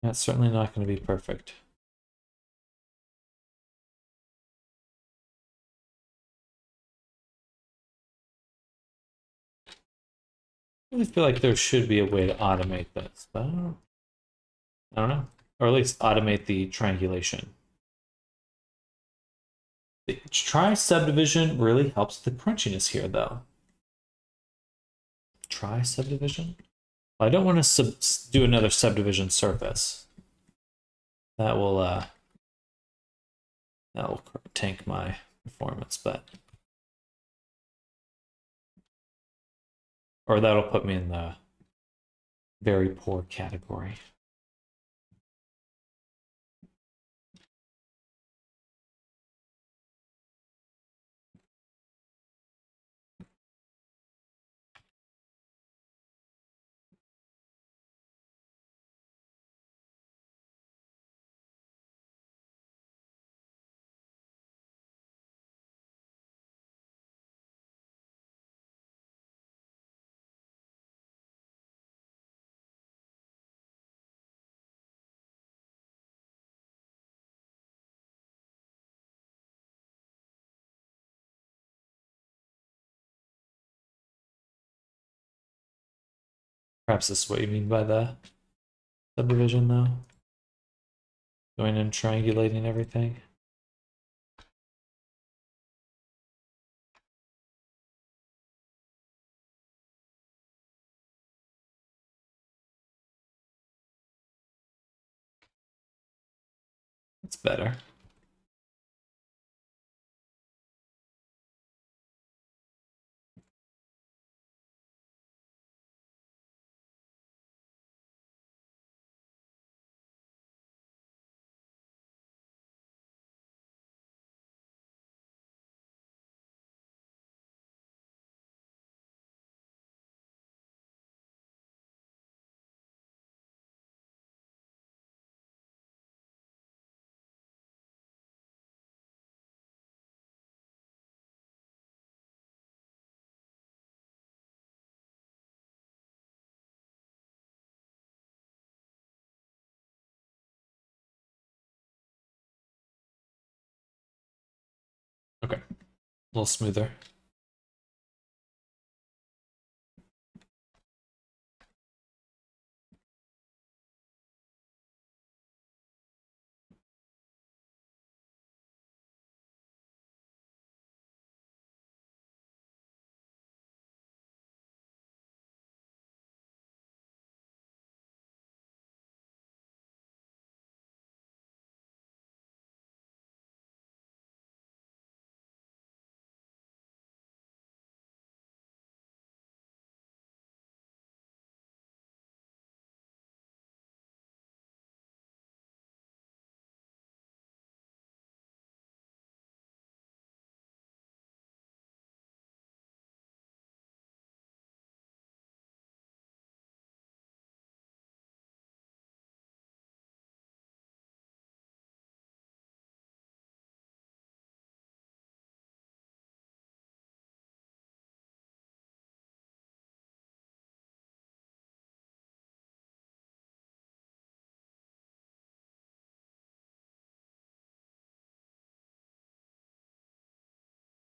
That's certainly not going to be perfect. I feel like there should be a way to automate this, but I don't know. Or at least automate the triangulation. The try subdivision really helps the crunchiness here, though. Try subdivision? I don't want to do another subdivision surface. That will tank my performance, but or that'll put me in the very poor category. Perhaps this is what you mean by the subdivision, though. Going and triangulating everything. It's better. Okay, a little smoother.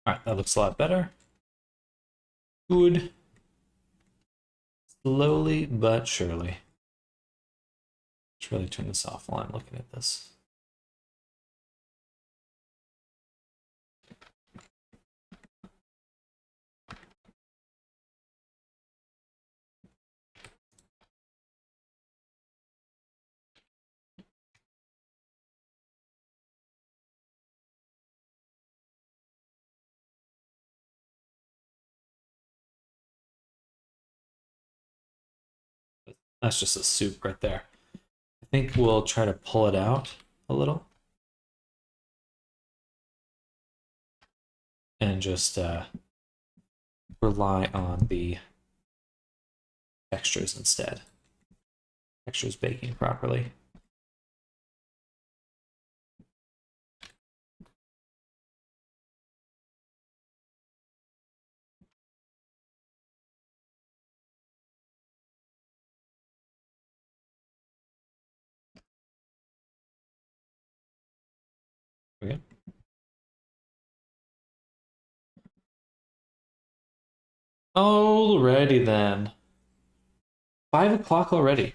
All right, that looks a lot better. Good. Slowly but surely. Let's really turn this off while I'm looking at this. That's just a soup right there. I think we'll try to pull it out a little. And just rely on the textures instead. Textures baking properly. Alrighty then. 5 o'clock already.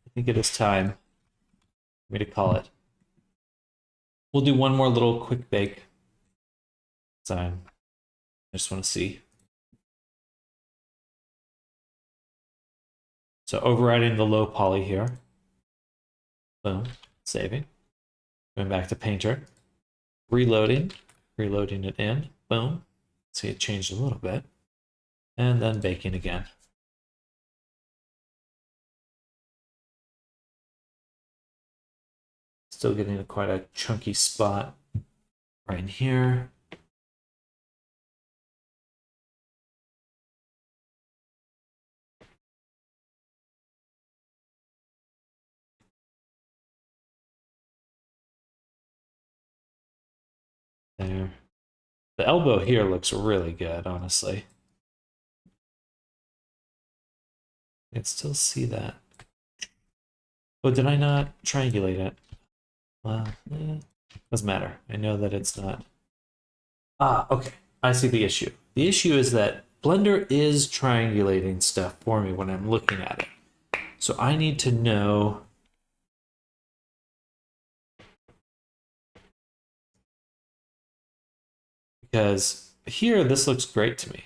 I think it is time for me to call it. We'll do one more little quick bake. I just want to see. So overriding the low poly here. Boom. Saving. Going back to Painter. Reloading. Reloading it in. Boom. See, it changed a little bit. And then baking again. Still getting quite a chunky spot right in here. There. The elbow here looks really good, honestly. I can still see that. Oh, did I not triangulate it? Well, doesn't matter. I know that it's not. Ah, okay. I see the issue. The issue is that Blender is triangulating stuff for me when I'm looking at it. So I need to know because here this looks great to me.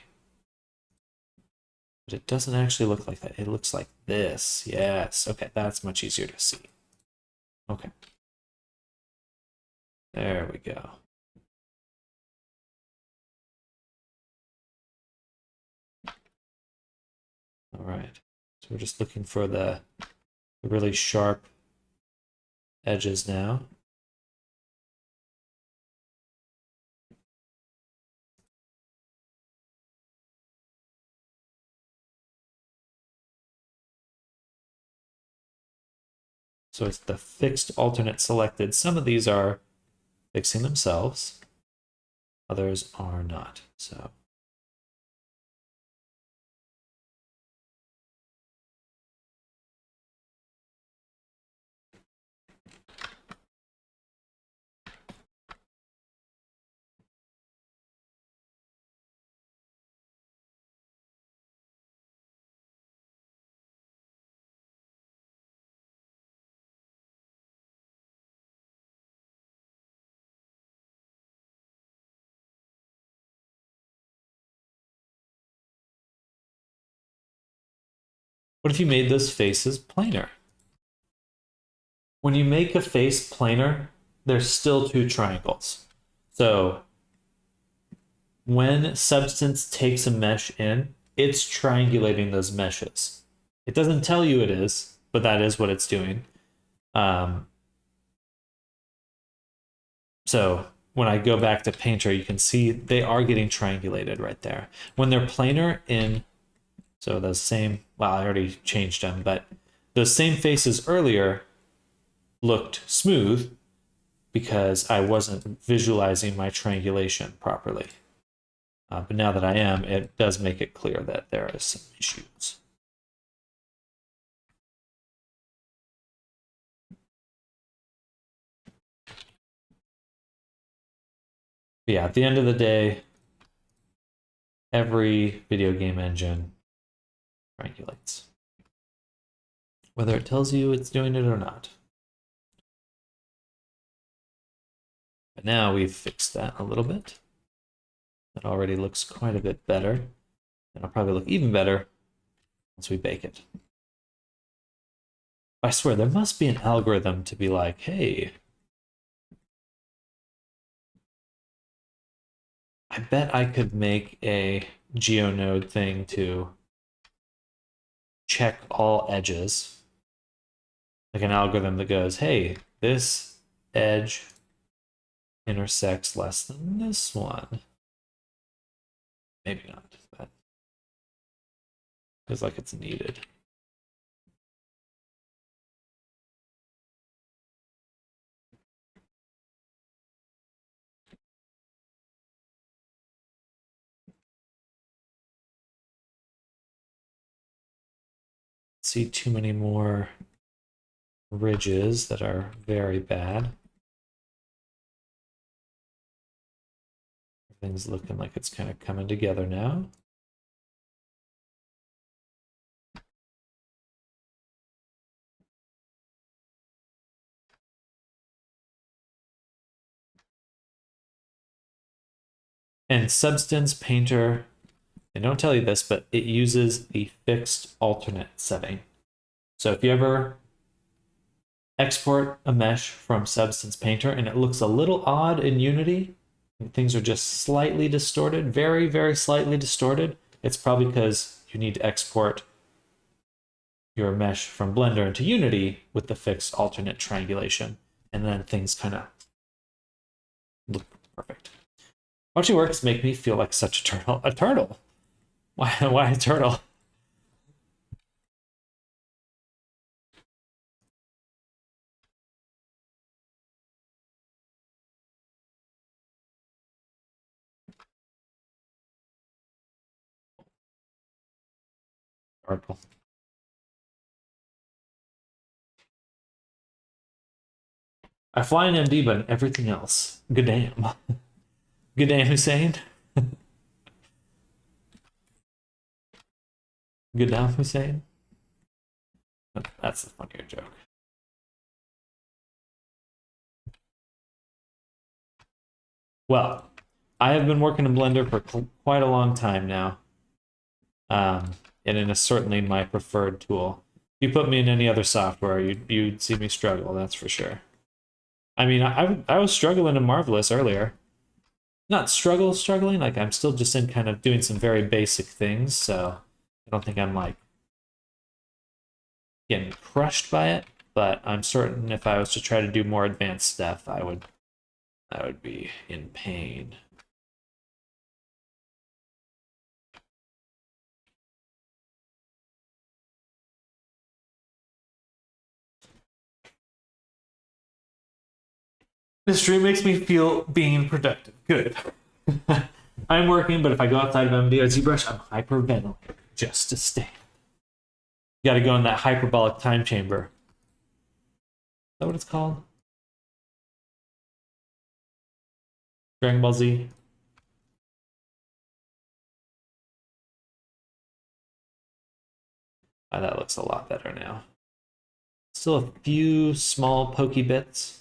But it doesn't actually look like that. It looks like this. Yes. Okay, that's much easier to see. Okay. There we go. All right. So we're just looking for the really sharp edges now. So it's the fixed alternate selected. Some of these are fixing themselves, others are not. So what if you made those faces planar? When you make a face planar, there's still two triangles. So when Substance takes a mesh in, it's triangulating those meshes. It doesn't tell you it is, but that is what it's doing. So when I go back to Painter, you can see they are getting triangulated right there. When they're planar in, so those same, well, I already changed them, but those same faces earlier looked smooth because I wasn't visualizing my triangulation properly. But now that I am, it does make it clear that there is some issues. But yeah, at the end of the day, every video game engine triangulates, whether it tells you it's doing it or not. But now we've fixed that a little bit. That already looks quite a bit better. And it'll probably look even better once we bake it. I swear, there must be an algorithm to be like, hey, I bet I could make a GeoNode thing to check all edges. Like an algorithm that goes, hey, this edge intersects less than this one. Maybe not, but feels like it's needed. See too many more ridges that are very bad. Everything's looking like it's kind of coming together now. And Substance Painter, they don't tell you this, but it uses the fixed alternate setting. So if you ever export a mesh from Substance Painter and it looks a little odd in Unity, and things are just slightly distorted, very, very slightly distorted, it's probably because you need to export your mesh from Blender into Unity with the fixed alternate triangulation, and then things kind of look perfect. Watching works make me feel like such a turtle. A turtle? Why a turtle? Turtle. I fly in MD, but in everything else. Good damn. Good damn, Hussein. Good damn, Hussein. That's a funnier joke. Well, I have been working in Blender for quite a long time now. And it is certainly my preferred tool. If you put me in any other software, you'd see me struggle, that's for sure. I mean, I was struggling in Marvelous earlier. Not struggling, like I'm still just in kind of doing some very basic things, so I don't think I'm like getting crushed by it, but I'm certain if I was to try to do more advanced stuff, I would be in pain. This stream makes me feel being productive. Good. I'm working, but if I go outside of MD or ZBrush, I'm hyperventilating just to stay. You gotta go in that hyperbolic time chamber. Is that what it's called? Dragon Ball Z? Oh, that looks a lot better now. Still a few small pokey bits,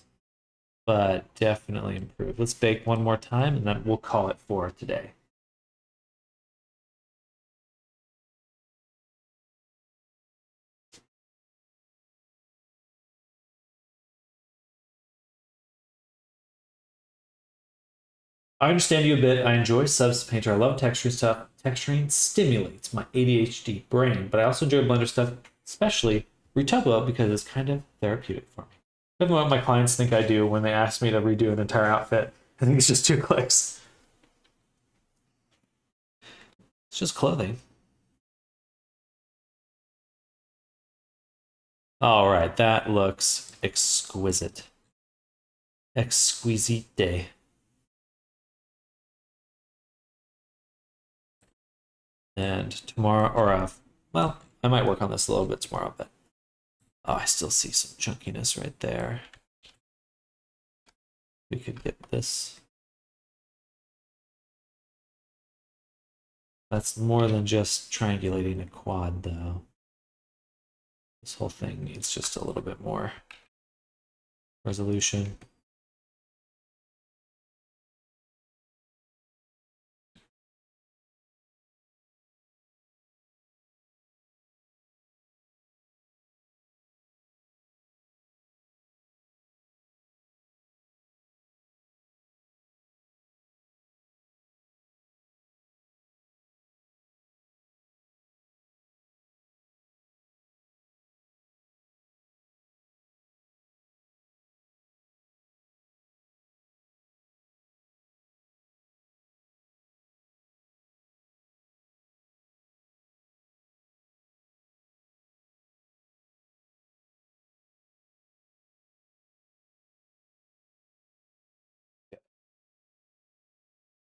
but definitely improved. Let's bake one more time, and then we'll call it for today. I understand you a bit. I enjoy Substance Painter. I love texturing stuff. Texturing stimulates my ADHD brain, but I also enjoy Blender stuff, especially Retopo, because it's kind of therapeutic for me. Even what my clients think I do when they ask me to redo an entire outfit, I think it's just 2 clicks. It's just clothing. All right, that looks exquisite. Exquisite. And tomorrow, well, I might work on this a little bit tomorrow, but oh, I still see some chunkiness right there. We could get this. That's more than just triangulating a quad, though. This whole thing needs just a little bit more resolution.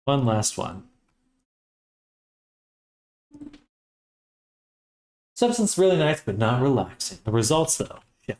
One last one. Substance really nice, but not relaxing. The results, though, yeah.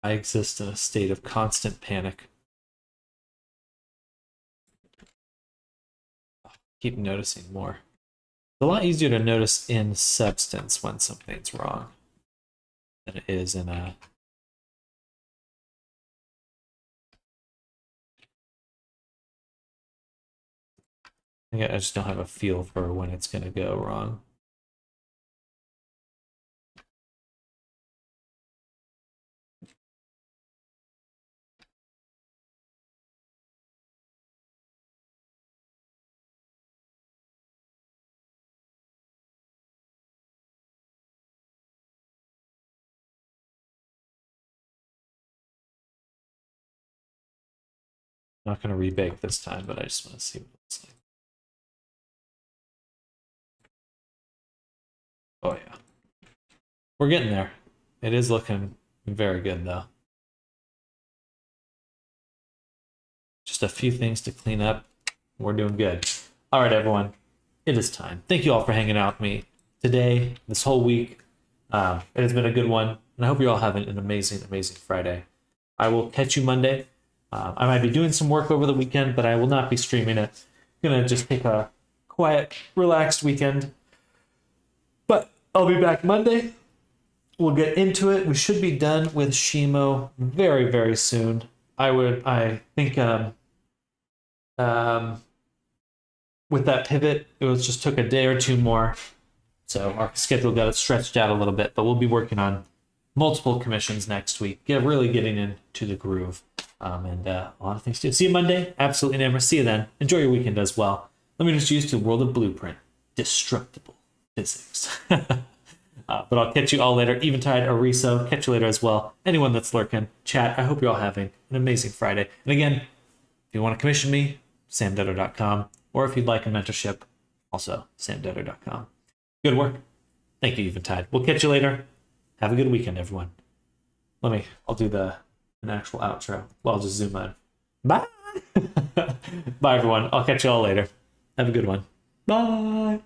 I exist in a state of constant panic. Keep noticing more. It's a lot easier to notice in substance when something's wrong than it is in a... I just don't have a feel for when it's going to go wrong. I'm not going to rebake this time, but I just want to see what it's like. Oh yeah. We're getting there. It is looking very good though. Just a few things to clean up. We're doing good. All right, everyone. It is time. Thank you all for hanging out with me today, this whole week. It has been a good one, and I hope you all have an amazing, amazing Friday. I will catch you Monday. I might be doing some work over the weekend, but I will not be streaming it. I'm gonna just take a quiet, relaxed weekend. But I'll be back Monday. We'll get into it. We should be done with Shimo very, very soon. I think with that pivot, it was just took a day or two more. So our schedule got stretched out a little bit, but we'll be working on multiple commissions next week. Really getting into the groove. And a lot of things to do. See you Monday. Absolutely never. See you then. Enjoy your weekend as well. Let me just use the world of blueprint. Destructible physics. But I'll catch you all later. Eventide, Ariso, catch you later as well. Anyone that's lurking, chat. I hope you're all having an amazing Friday. And again, if you want to commission me, samdetto.com. Or if you'd like a mentorship, also samdetto.com. Good work. Thank you, Eventide. We'll catch you later. Have a good weekend, everyone. I'll do an actual outro. Well, I'll just zoom in. Bye. Bye, everyone. I'll catch you all later. Have a good one. Bye.